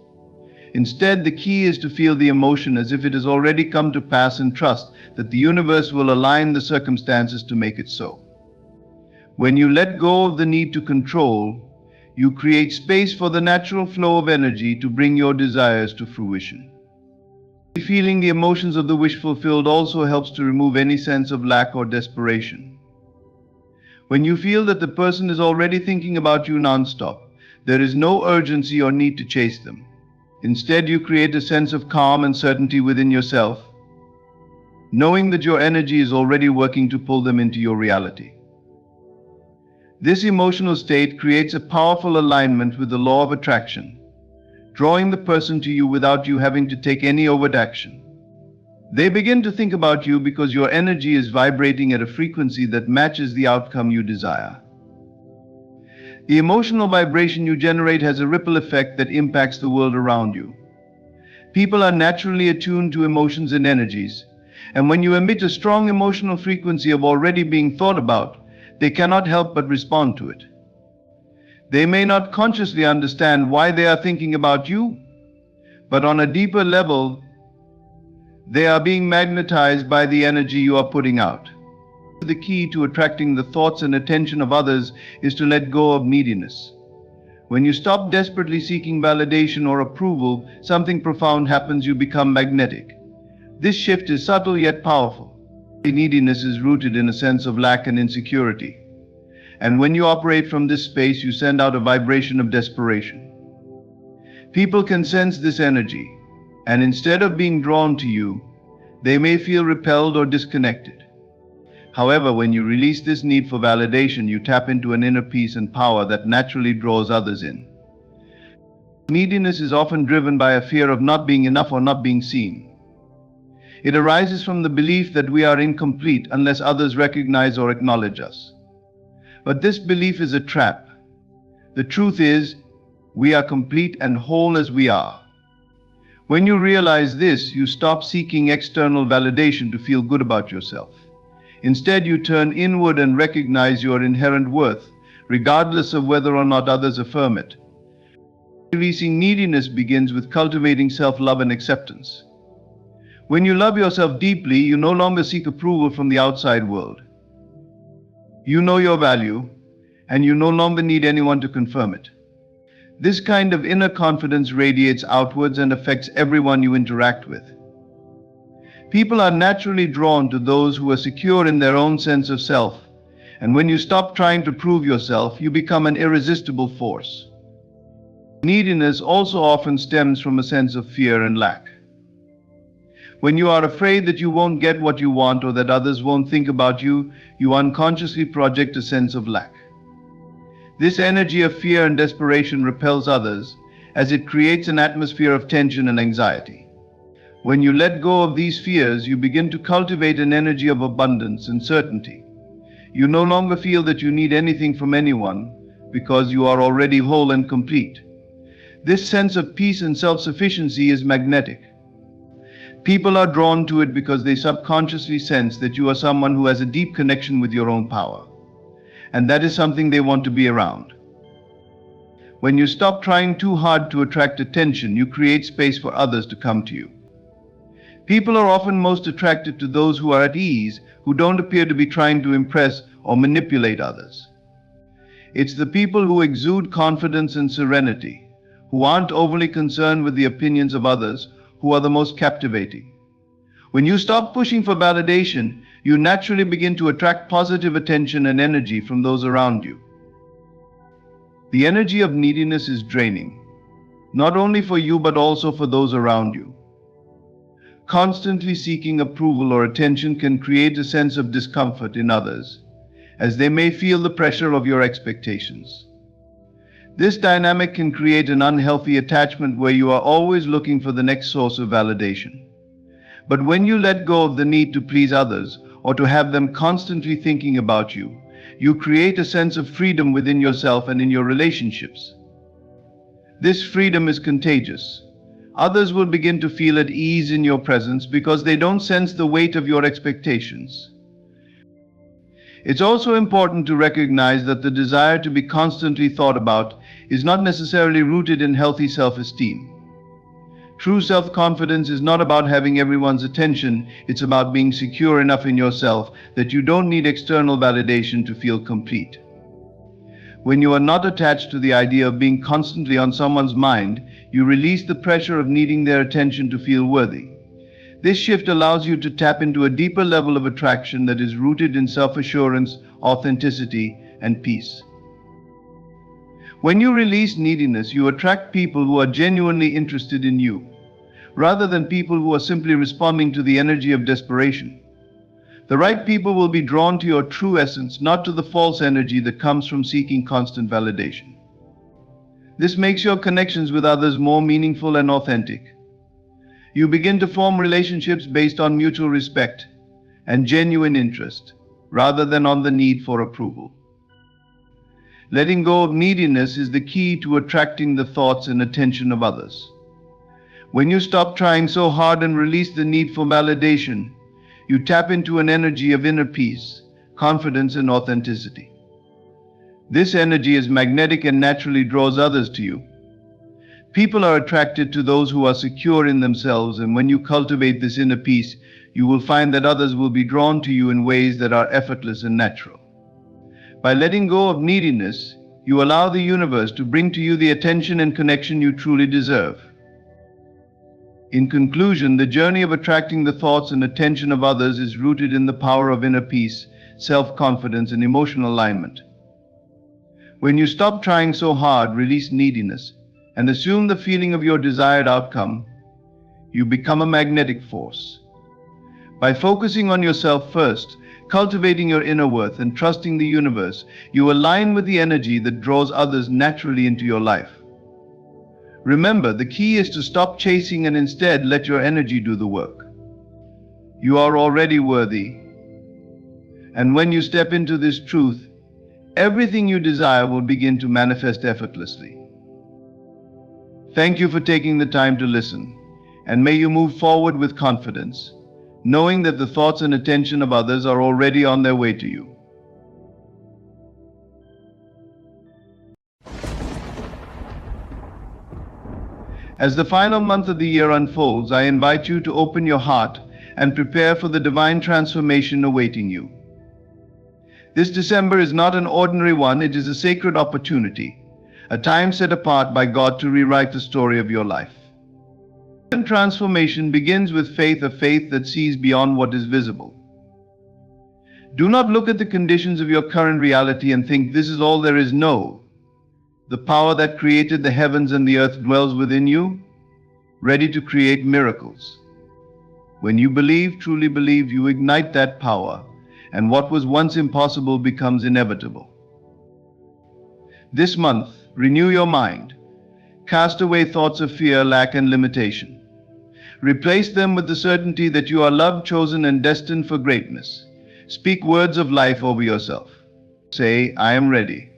Instead, the key is to feel the emotion as if it has already come to pass and trust that the universe will align the circumstances to make it so. When you let go of the need to control, you create space for the natural flow of energy to bring your desires to fruition. Feeling the emotions of the wish fulfilled also helps to remove any sense of lack or desperation. When you feel that the person is already thinking about you non-stop, there is no urgency or need to chase them. Instead, you create a sense of calm and certainty within yourself, knowing that your energy is already working to pull them into your reality. This emotional state creates a powerful alignment with the law of attraction, drawing the person to you without you having to take any overt action. They begin to think about you because your energy is vibrating at a frequency that matches the outcome you desire. The emotional vibration you generate has a ripple effect that impacts the world around you. People are naturally attuned to emotions and energies, and when you emit a strong emotional frequency of already being thought about, they cannot help but respond to it. They may not consciously understand why they are thinking about you, but on a deeper level, they are being magnetized by the energy you are putting out. The key to attracting the thoughts and attention of others is to let go of neediness. When you stop desperately seeking validation or approval, something profound happens. You become magnetic. This shift is subtle yet powerful. Neediness is rooted in a sense of lack and insecurity. And when you operate from this space, you send out a vibration of desperation. People can sense this energy, and instead of being drawn to you, they may feel repelled or disconnected. However, when you release this need for validation, you tap into an inner peace and power that naturally draws others in. Neediness is often driven by a fear of not being enough or not being seen. It arises from the belief that we are incomplete unless others recognize or acknowledge us. But this belief is a trap. The truth is, we are complete and whole as we are. When you realize this, you stop seeking external validation to feel good about yourself. Instead, you turn inward and recognize your inherent worth, regardless of whether or not others affirm it. Releasing neediness begins with cultivating self-love and acceptance. When you love yourself deeply, you no longer seek approval from the outside world. You know your value, and you no longer need anyone to confirm it. This kind of inner confidence radiates outwards and affects everyone you interact with. People are naturally drawn to those who are secure in their own sense of self, and when you stop trying to prove yourself, you become an irresistible force. Neediness also often stems from a sense of fear and lack. When you are afraid that you won't get what you want or that others won't think about you, you unconsciously project a sense of lack. This energy of fear and desperation repels others, as it creates an atmosphere of tension and anxiety. When you let go of these fears, you begin to cultivate an energy of abundance and certainty. You no longer feel that you need anything from anyone, because you are already whole and complete. This sense of peace and self-sufficiency is magnetic. People are drawn to it because they subconsciously sense that you are someone who has a deep connection with your own power. And that is something they want to be around. When you stop trying too hard to attract attention, you create space for others to come to you. People are often most attracted to those who are at ease, who don't appear to be trying to impress or manipulate others. It's the people who exude confidence and serenity, who aren't overly concerned with the opinions of others, who are the most captivating. When you stop pushing for validation, you naturally begin to attract positive attention and energy from those around you. The energy of neediness is draining, not only for you but also for those around you. Constantly seeking approval or attention can create a sense of discomfort in others, as they may feel the pressure of your expectations. This dynamic can create an unhealthy attachment where you are always looking for the next source of validation. But when you let go of the need to please others or to have them constantly thinking about you, you create a sense of freedom within yourself and in your relationships. This freedom is contagious. Others will begin to feel at ease in your presence because they don't sense the weight of your expectations. It's also important to recognize that the desire to be constantly thought about is not necessarily rooted in healthy self-esteem. True self-confidence is not about having everyone's attention, it's about being secure enough in yourself that you don't need external validation to feel complete. When you are not attached to the idea of being constantly on someone's mind, you release the pressure of needing their attention to feel worthy. This shift allows you to tap into a deeper level of attraction that is rooted in self-assurance, authenticity, and peace. When you release neediness, you attract people who are genuinely interested in you, rather than people who are simply responding to the energy of desperation. The right people will be drawn to your true essence, not to the false energy that comes from seeking constant validation. This makes your connections with others more meaningful and authentic. You begin to form relationships based on mutual respect and genuine interest, rather than on the need for approval. Letting go of neediness is the key to attracting the thoughts and attention of others. When you stop trying so hard and release the need for validation, you tap into an energy of inner peace, confidence, and authenticity. This energy is magnetic and naturally draws others to you. People are attracted to those who are secure in themselves, and when you cultivate this inner peace, you will find that others will be drawn to you in ways that are effortless and natural. By letting go of neediness, you allow the universe to bring to you the attention and connection you truly deserve. In conclusion, the journey of attracting the thoughts and attention of others is rooted in the power of inner peace, self-confidence, and emotional alignment. When you stop trying so hard, release neediness, and assume the feeling of your desired outcome, you become a magnetic force. By focusing on yourself first, cultivating your inner worth, and trusting the universe, you align with the energy that draws others naturally into your life. Remember, the key is to stop chasing and instead let your energy do the work. You are already worthy. And when you step into this truth, everything you desire will begin to manifest effortlessly. Thank you for taking the time to listen, and may you move forward with confidence, knowing that the thoughts and attention of others are already on their way to you. As the final month of the year unfolds, I invite you to open your heart and prepare for the divine transformation awaiting you. This December is not an ordinary one, it is a sacred opportunity, a time set apart by God to rewrite the story of your life. Transformation begins with faith, a faith that sees beyond what is visible. Do not look at the conditions of your current reality and think this is all there is. No. The power that created the heavens and the earth dwells within you, ready to create miracles. When you believe, truly believe, you ignite that power, and what was once impossible becomes inevitable. This month, renew your mind. Cast away thoughts of fear, lack, and limitation. Replace them with the certainty that you are loved, chosen, and destined for greatness. Speak words of life over yourself. Say, I am ready.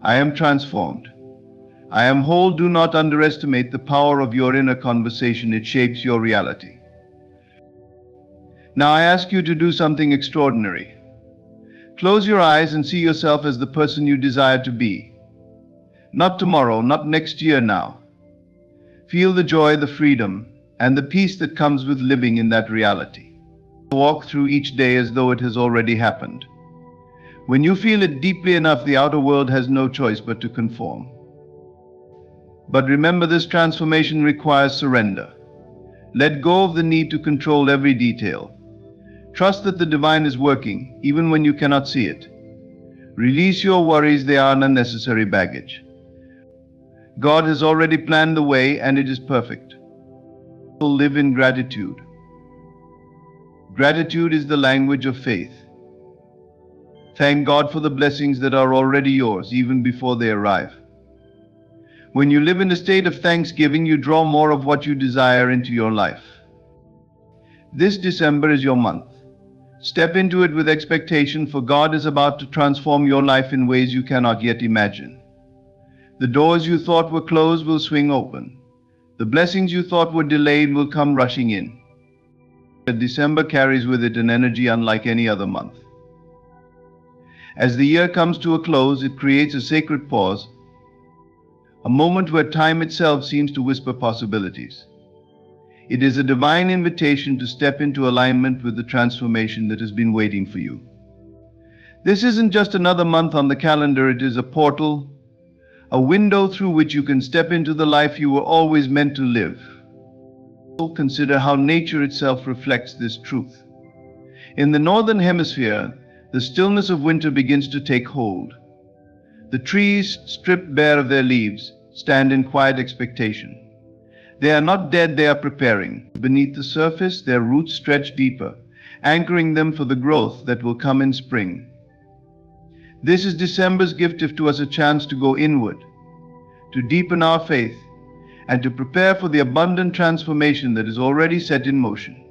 I am transformed. I am whole. Do not underestimate the power of your inner conversation. It shapes your reality. Now I ask you to do something extraordinary. Close your eyes and see yourself as the person you desire to be. Not tomorrow, not next year, now. Feel the joy, the freedom, and the peace that comes with living in that reality. Walk through each day as though it has already happened. When you feel it deeply enough, the outer world has no choice but to conform. But remember, this transformation requires surrender. Let go of the need to control every detail. Trust that the divine is working, even when you cannot see it. Release your worries, they are unnecessary baggage. God has already planned the way, and it is perfect. Live in gratitude. Gratitude is the language of faith. Thank God for the blessings that are already yours, even before they arrive. When you live in a state of thanksgiving, you draw more of what you desire into your life. This December is your month. Step into it with expectation, for God is about to transform your life in ways you cannot yet imagine. The doors you thought were closed will swing open. The blessings you thought were delayed will come rushing in. December carries with it an energy unlike any other month. As the year comes to a close, it creates a sacred pause, a moment where time itself seems to whisper possibilities. It is a divine invitation to step into alignment with the transformation that has been waiting for you. This isn't just another month on the calendar, it is a portal, a window through which you can step into the life you were always meant to live. Consider how nature itself reflects this truth. In the northern hemisphere, the stillness of winter begins to take hold. The trees, stripped bare of their leaves, stand in quiet expectation. They are not dead, they are preparing. Beneath the surface, their roots stretch deeper, anchoring them for the growth that will come in spring. This is December's gift to us, a chance to go inward, to deepen our faith, and to prepare for the abundant transformation that is already set in motion.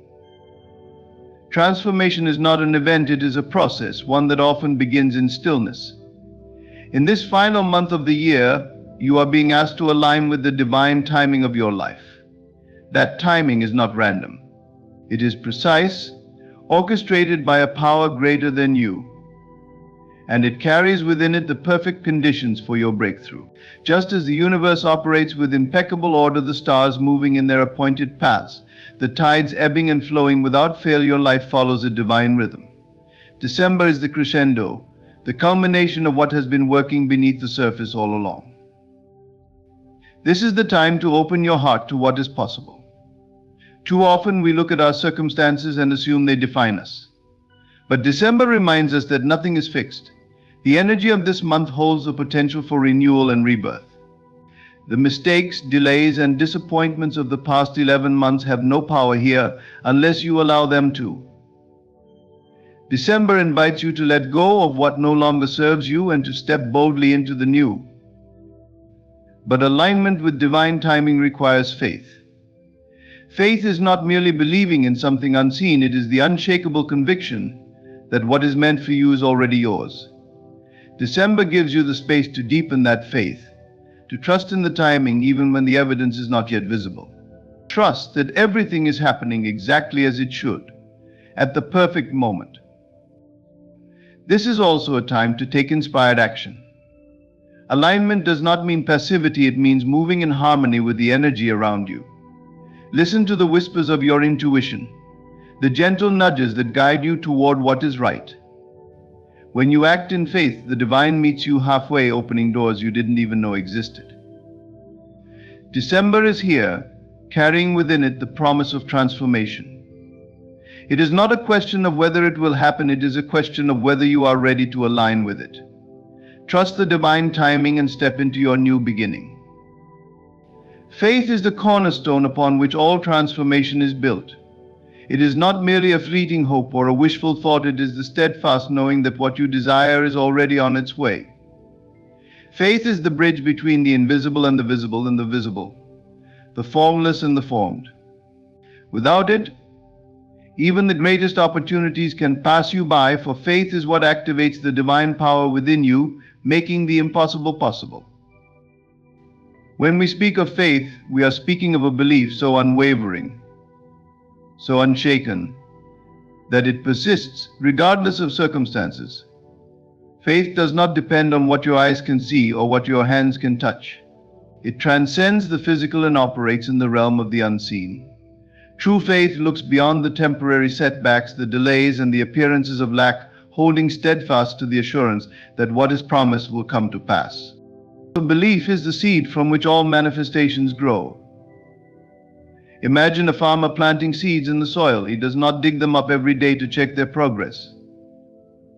Transformation is not an event, it is a process, one that often begins in stillness. In this final month of the year, you are being asked to align with the divine timing of your life. That timing is not random. It is precise, orchestrated by a power greater than you, and it carries within it the perfect conditions for your breakthrough. Just as the universe operates with impeccable order, the stars moving in their appointed paths, the tides ebbing and flowing without fail, your life follows a divine rhythm. December is the crescendo, the culmination of what has been working beneath the surface all along. This is the time to open your heart to what is possible. Too often we look at our circumstances and assume they define us. But December reminds us that nothing is fixed. The energy of this month holds the potential for renewal and rebirth. The mistakes, delays, and disappointments of the past 11 months have no power here unless you allow them to. December invites you to let go of what no longer serves you and to step boldly into the new. But alignment with divine timing requires faith. Faith is not merely believing in something unseen, it is the unshakable conviction that what is meant for you is already yours. December gives you the space to deepen that faith, to trust in the timing even when the evidence is not yet visible. Trust that everything is happening exactly as it should, at the perfect moment. This is also a time to take inspired action. Alignment does not mean passivity, it means moving in harmony with the energy around you. Listen to the whispers of your intuition, the gentle nudges that guide you toward what is right. When you act in faith, the divine meets you halfway, opening doors you didn't even know existed. December is here, carrying within it the promise of transformation. It is not a question of whether it will happen, it is a question of whether you are ready to align with it. Trust the divine timing and step into your new beginning. Faith is the cornerstone upon which all transformation is built. It is not merely a fleeting hope or a wishful thought, it is the steadfast knowing that what you desire is already on its way. Faith is the bridge between the invisible and the visible, the formless and the formed. Without it, even the greatest opportunities can pass you by, for faith is what activates the divine power within you, making the impossible possible. When we speak of faith, we are speaking of a belief so unwavering, so unshaken, that it persists regardless of circumstances. Faith does not depend on what your eyes can see or what your hands can touch. It transcends the physical and operates in the realm of the unseen. True faith looks beyond the temporary setbacks, the delays, and the appearances of lack, holding steadfast to the assurance that what is promised will come to pass. Belief is the seed from which all manifestations grow. Imagine a farmer planting seeds in the soil. He does not dig them up every day to check their progress.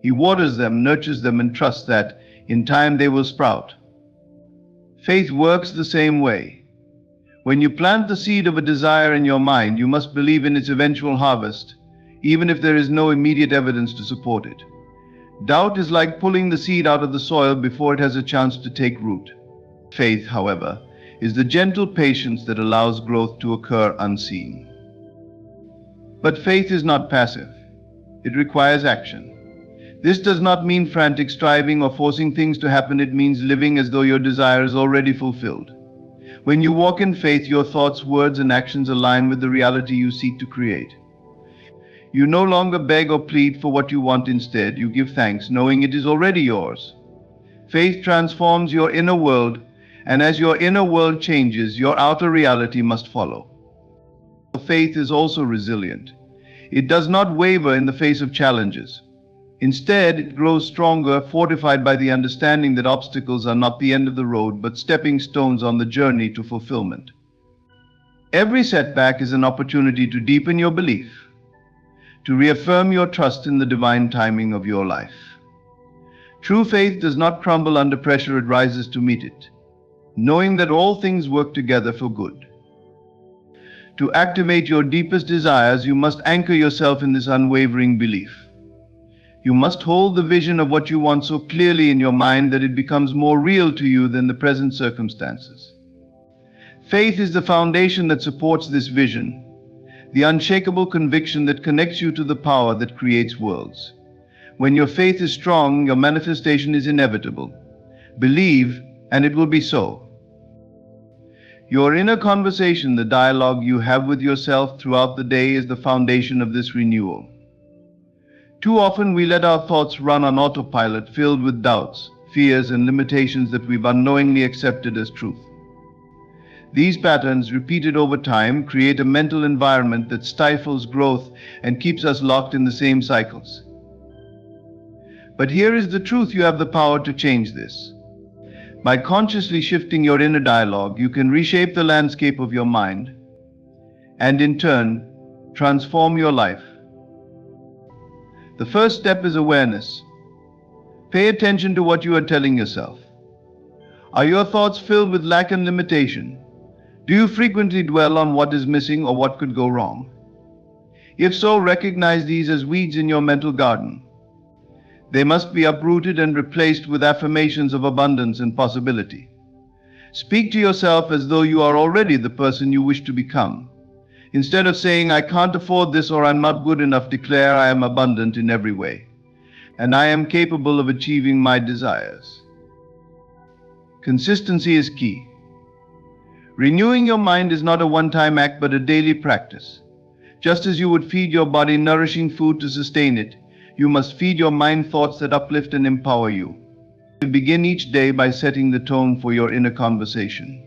He waters them, nurtures them, and trusts that in time they will sprout. Faith works the same way. When you plant the seed of a desire in your mind, you must believe in its eventual harvest, even if there is no immediate evidence to support it. Doubt is like pulling the seed out of the soil before it has a chance to take root. Faith, however, is the gentle patience that allows growth to occur unseen. But faith is not passive. It requires action. This does not mean frantic striving or forcing things to happen. It means living as though your desire is already fulfilled. When you walk in faith, your thoughts, words, and actions align with the reality you seek to create. You no longer beg or plead for what you want. Instead, you give thanks, knowing it is already yours. Faith transforms your inner world, and as your inner world changes, your outer reality must follow. Faith is also resilient. It does not waver in the face of challenges. Instead, it grows stronger, fortified by the understanding that obstacles are not the end of the road, but stepping stones on the journey to fulfillment. Every setback is an opportunity to deepen your belief, to reaffirm your trust in the divine timing of your life. True faith does not crumble under pressure, it rises to meet it, knowing that all things work together for good. To activate your deepest desires, you must anchor yourself in this unwavering belief. You must hold the vision of what you want so clearly in your mind that it becomes more real to you than the present circumstances. Faith is the foundation that supports this vision, the unshakable conviction that connects you to the power that creates worlds. When your faith is strong, your manifestation is inevitable. Believe, and it will be so. Your inner conversation, the dialogue you have with yourself throughout the day, is the foundation of this renewal. Too often we let our thoughts run on autopilot, filled with doubts, fears, and limitations that we've unknowingly accepted as truth. These patterns, repeated over time, create a mental environment that stifles growth and keeps us locked in the same cycles. But here is the truth: you have the power to change this. By consciously shifting your inner dialogue, you can reshape the landscape of your mind and, in turn, transform your life. The first step is awareness. Pay attention to what you are telling yourself. Are your thoughts filled with lack and limitation? Do you frequently dwell on what is missing or what could go wrong? If so, recognize these as weeds in your mental garden. They must be uprooted and replaced with affirmations of abundance and possibility. Speak to yourself as though you are already the person you wish to become. Instead of saying, "I can't afford this" or "I'm not good enough," declare, "I am abundant in every way, and I am capable of achieving my desires." Consistency is key. Renewing your mind is not a one-time act, but a daily practice. Just as you would feed your body nourishing food to sustain it, you must feed your mind thoughts that uplift and empower you. Begin each day by setting the tone for your inner conversation.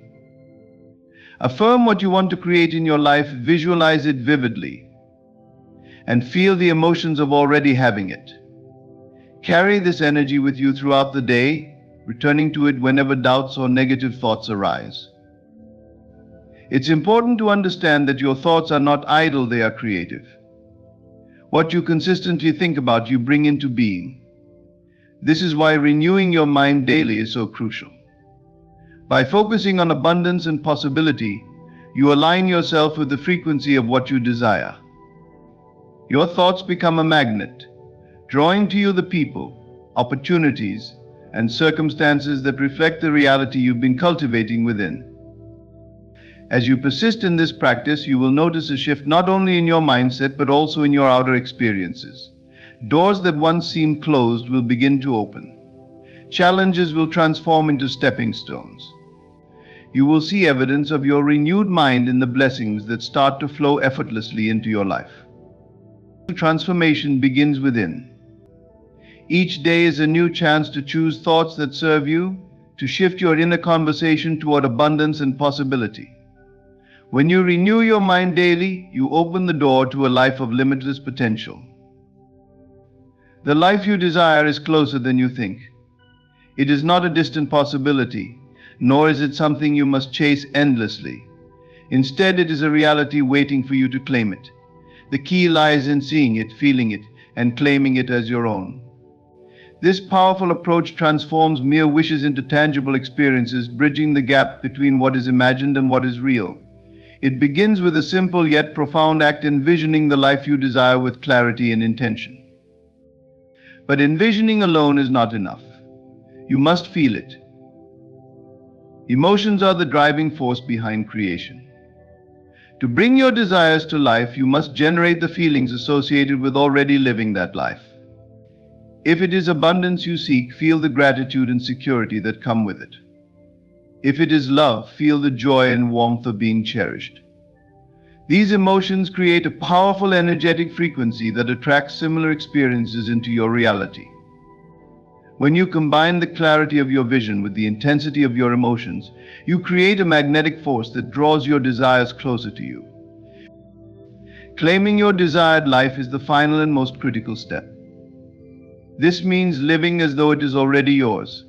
Affirm what you want to create in your life, visualize it vividly, and feel the emotions of already having it. Carry this energy with you throughout the day, returning to it whenever doubts or negative thoughts arise. It's important to understand that your thoughts are not idle, they are creative. What you consistently think about, you bring into being. This is why renewing your mind daily is so crucial. By focusing on abundance and possibility, you align yourself with the frequency of what you desire. Your thoughts become a magnet, drawing to you the people, opportunities, and circumstances that reflect the reality you've been cultivating within. As you persist in this practice, you will notice a shift not only in your mindset but also in your outer experiences. Doors that once seemed closed will begin to open. Challenges will transform into stepping stones. You will see evidence of your renewed mind in the blessings that start to flow effortlessly into your life. Transformation begins within. Each day is a new chance to choose thoughts that serve you, to shift your inner conversation toward abundance and possibility. When you renew your mind daily, you open the door to a life of limitless potential. The life you desire is closer than you think. It is not a distant possibility, nor is it something you must chase endlessly. Instead, it is a reality waiting for you to claim it. The key lies in seeing it, feeling it, and claiming it as your own. This powerful approach transforms mere wishes into tangible experiences, bridging the gap between what is imagined and what is real. It begins with a simple yet profound act, envisioning the life you desire with clarity and intention. But envisioning alone is not enough. You must feel it. Emotions are the driving force behind creation. To bring your desires to life, you must generate the feelings associated with already living that life. If it is abundance you seek, feel the gratitude and security that come with it. If it is love, feel the joy and warmth of being cherished. These emotions create a powerful energetic frequency that attracts similar experiences into your reality. When you combine the clarity of your vision with the intensity of your emotions, you create a magnetic force that draws your desires closer to you. Claiming your desired life is the final and most critical step. This means living as though it is already yours.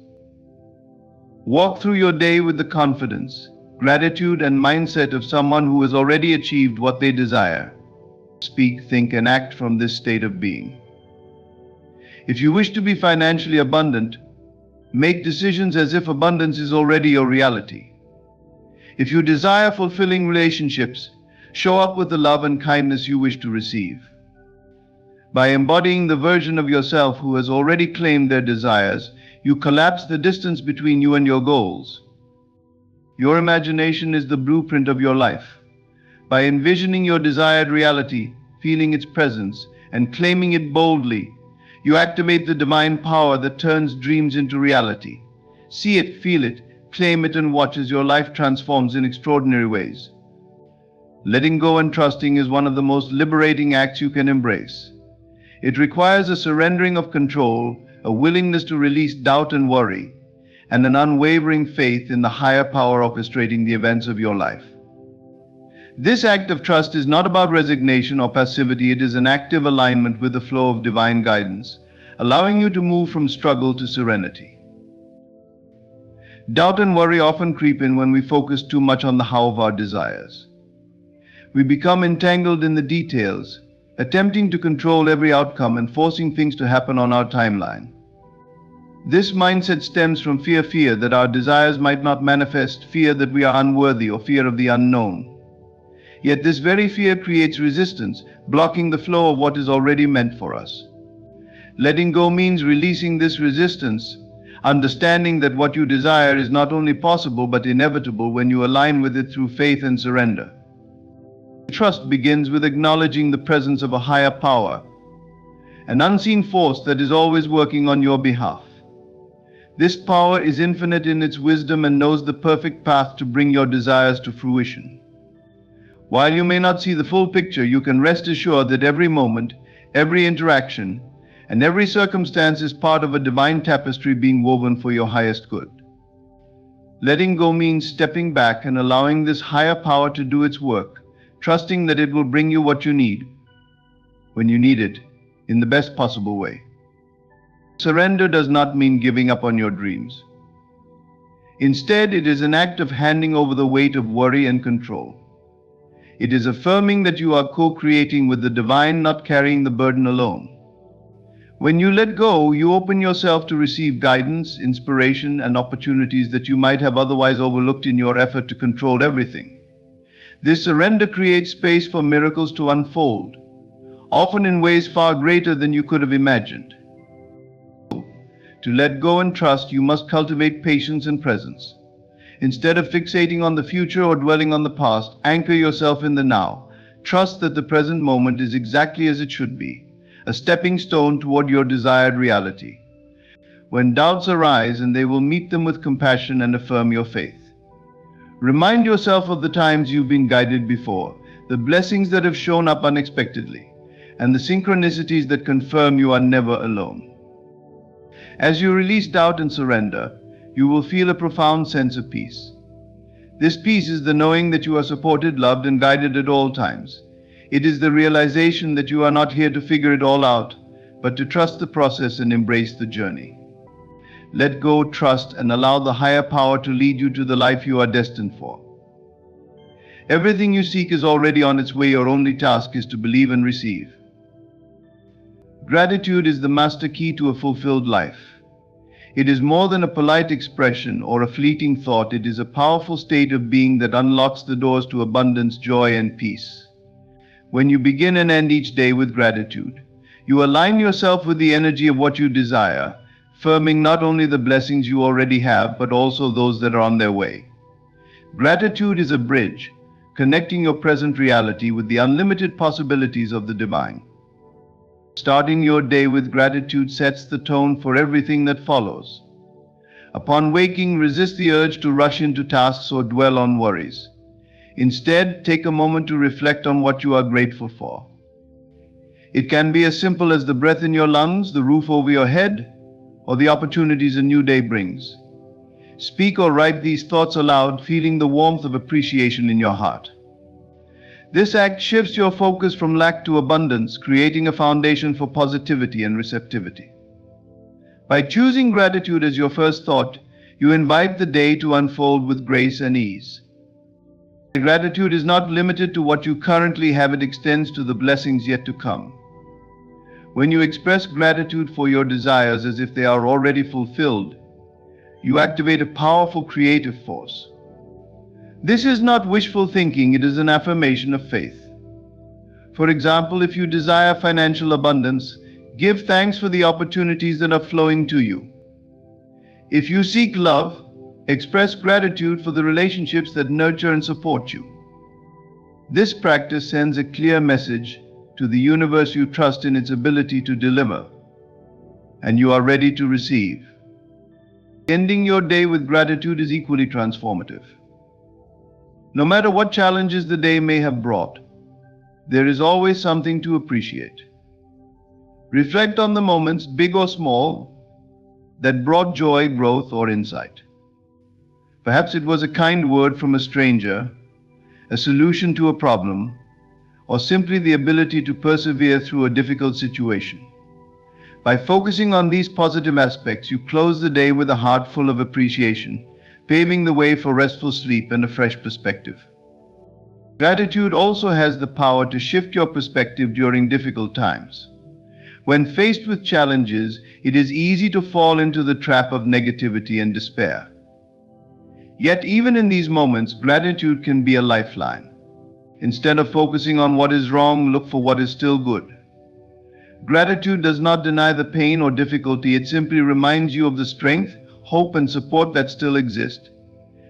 Walk through your day with the confidence, gratitude, and mindset of someone who has already achieved what they desire. Speak, think, and act from this state of being. If you wish to be financially abundant, make decisions as if abundance is already your reality. If you desire fulfilling relationships, show up with the love and kindness you wish to receive. By embodying the version of yourself who has already claimed their desires, you collapse the distance between you and your goals. Your imagination is the blueprint of your life. By envisioning your desired reality, feeling its presence, and claiming it boldly, you activate the divine power that turns dreams into reality. See it, feel it, claim it, and watch as your life transforms in extraordinary ways. Letting go and trusting is one of the most liberating acts you can embrace. It requires a surrendering of control, a willingness to release doubt and worry, and an unwavering faith in the higher power orchestrating the events of your life. This act of trust is not about resignation or passivity, it is an active alignment with the flow of divine guidance, allowing you to move from struggle to serenity. Doubt and worry often creep in when we focus too much on the how of our desires. We become entangled in the details, attempting to control every outcome and forcing things to happen on our timeline. This mindset stems from fear that our desires might not manifest, fear that we are unworthy, or fear of the unknown. Yet this very fear creates resistance, blocking the flow of what is already meant for us. Letting go means releasing this resistance, understanding that what you desire is not only possible but inevitable when you align with it through faith and surrender. Trust begins with acknowledging the presence of a higher power, an unseen force that is always working on your behalf. This power is infinite in its wisdom and knows the perfect path to bring your desires to fruition. While you may not see the full picture, you can rest assured that every moment, every interaction, and every circumstance is part of a divine tapestry being woven for your highest good. Letting go means stepping back and allowing this higher power to do its work, trusting that it will bring you what you need, when you need it, in the best possible way. Surrender does not mean giving up on your dreams. Instead, it is an act of handing over the weight of worry and control. It is affirming that you are co-creating with the divine, not carrying the burden alone. When you let go, you open yourself to receive guidance, inspiration, and opportunities that you might have otherwise overlooked in your effort to control everything. This surrender creates space for miracles to unfold, often in ways far greater than you could have imagined. To let go and trust, you must cultivate patience and presence. Instead of fixating on the future or dwelling on the past, anchor yourself in the now. Trust that the present moment is exactly as it should be, a stepping stone toward your desired reality. When doubts arise, and they will meet them with compassion and affirm your faith. Remind yourself of the times you've been guided before, the blessings that have shown up unexpectedly, and the synchronicities that confirm you are never alone. As you release doubt and surrender, you will feel a profound sense of peace. This peace is the knowing that you are supported, loved, and guided at all times. It is the realization that you are not here to figure it all out, but to trust the process and embrace the journey. Let go, trust, and allow the higher power to lead you to the life you are destined for. Everything you seek is already on its way. Your only task is to believe and receive. Gratitude is the master key to a fulfilled life. It is more than a polite expression or a fleeting thought. It is a powerful state of being that unlocks the doors to abundance, joy, and peace. When you begin and end each day with gratitude, you align yourself with the energy of what you desire, affirming not only the blessings you already have, but also those that are on their way. Gratitude is a bridge, connecting your present reality with the unlimited possibilities of the divine. Starting your day with gratitude sets the tone for everything that follows. Upon waking, resist the urge to rush into tasks or dwell on worries. Instead, take a moment to reflect on what you are grateful for. It can be as simple as the breath in your lungs, the roof over your head, or the opportunities a new day brings. Speak or write these thoughts aloud, feeling the warmth of appreciation in your heart. This act shifts your focus from lack to abundance, creating a foundation for positivity and receptivity. By choosing gratitude as your first thought, you invite the day to unfold with grace and ease. Gratitude is not limited to what you currently have, it extends to the blessings yet to come. When you express gratitude for your desires as if they are already fulfilled, you activate a powerful creative force. This is not wishful thinking, it is an affirmation of faith. For example, if you desire financial abundance, give thanks for the opportunities that are flowing to you. If you seek love, express gratitude for the relationships that nurture and support you. This practice sends a clear message to the universe you trust in its ability to deliver, and you are ready to receive. Ending your day with gratitude is equally transformative. No matter what challenges the day may have brought, there is always something to appreciate. Reflect on the moments, big or small, that brought joy, growth, or insight. Perhaps it was a kind word from a stranger, a solution to a problem, or simply the ability to persevere through a difficult situation. By focusing on these positive aspects, you close the day with a heart full of appreciation, paving the way for restful sleep and a fresh perspective. Gratitude also has the power to shift your perspective during difficult times. When faced with challenges, it is easy to fall into the trap of negativity and despair. Yet even in these moments, gratitude can be a lifeline. Instead of focusing on what is wrong, look for what is still good. Gratitude does not deny the pain or difficulty, it simply reminds you of the strength, hope, and support that still exist.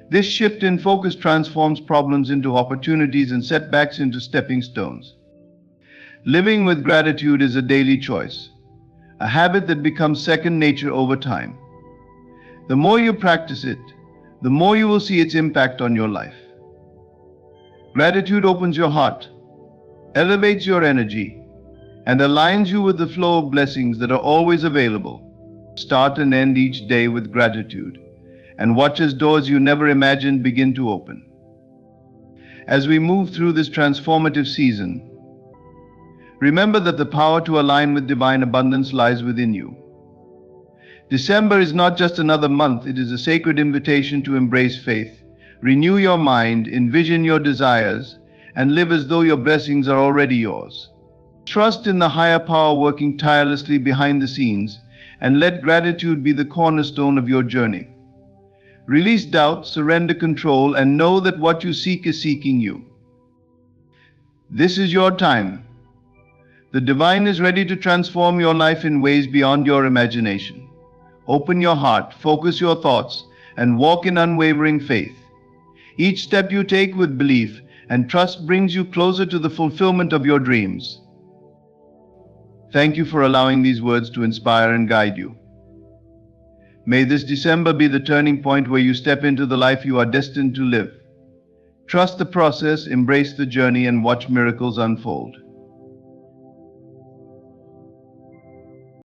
This shift in focus transforms problems into opportunities and setbacks into stepping stones. Living with gratitude is a daily choice, a habit that becomes second nature over time. The more you practice it, the more you will see its impact on your life. Gratitude opens your heart, elevates your energy, and aligns you with the flow of blessings that are always available. Start and end each day with gratitude, and watch as doors you never imagined begin to open. As we move through this transformative season, remember that the power to align with divine abundance lies within you. December is not just another month, it is a sacred invitation to embrace faith. Renew your mind, envision your desires, and live as though your blessings are already yours. Trust in the higher power working tirelessly behind the scenes, and let gratitude be the cornerstone of your journey. Release doubt, surrender control, and know that what you seek is seeking you. This is your time. The divine is ready to transform your life in ways beyond your imagination. Open your heart, focus your thoughts, and walk in unwavering faith. Each step you take with belief and trust brings you closer to the fulfillment of your dreams. Thank you for allowing these words to inspire and guide you. May this December be the turning point where you step into the life you are destined to live. Trust the process, embrace the journey, and watch miracles unfold.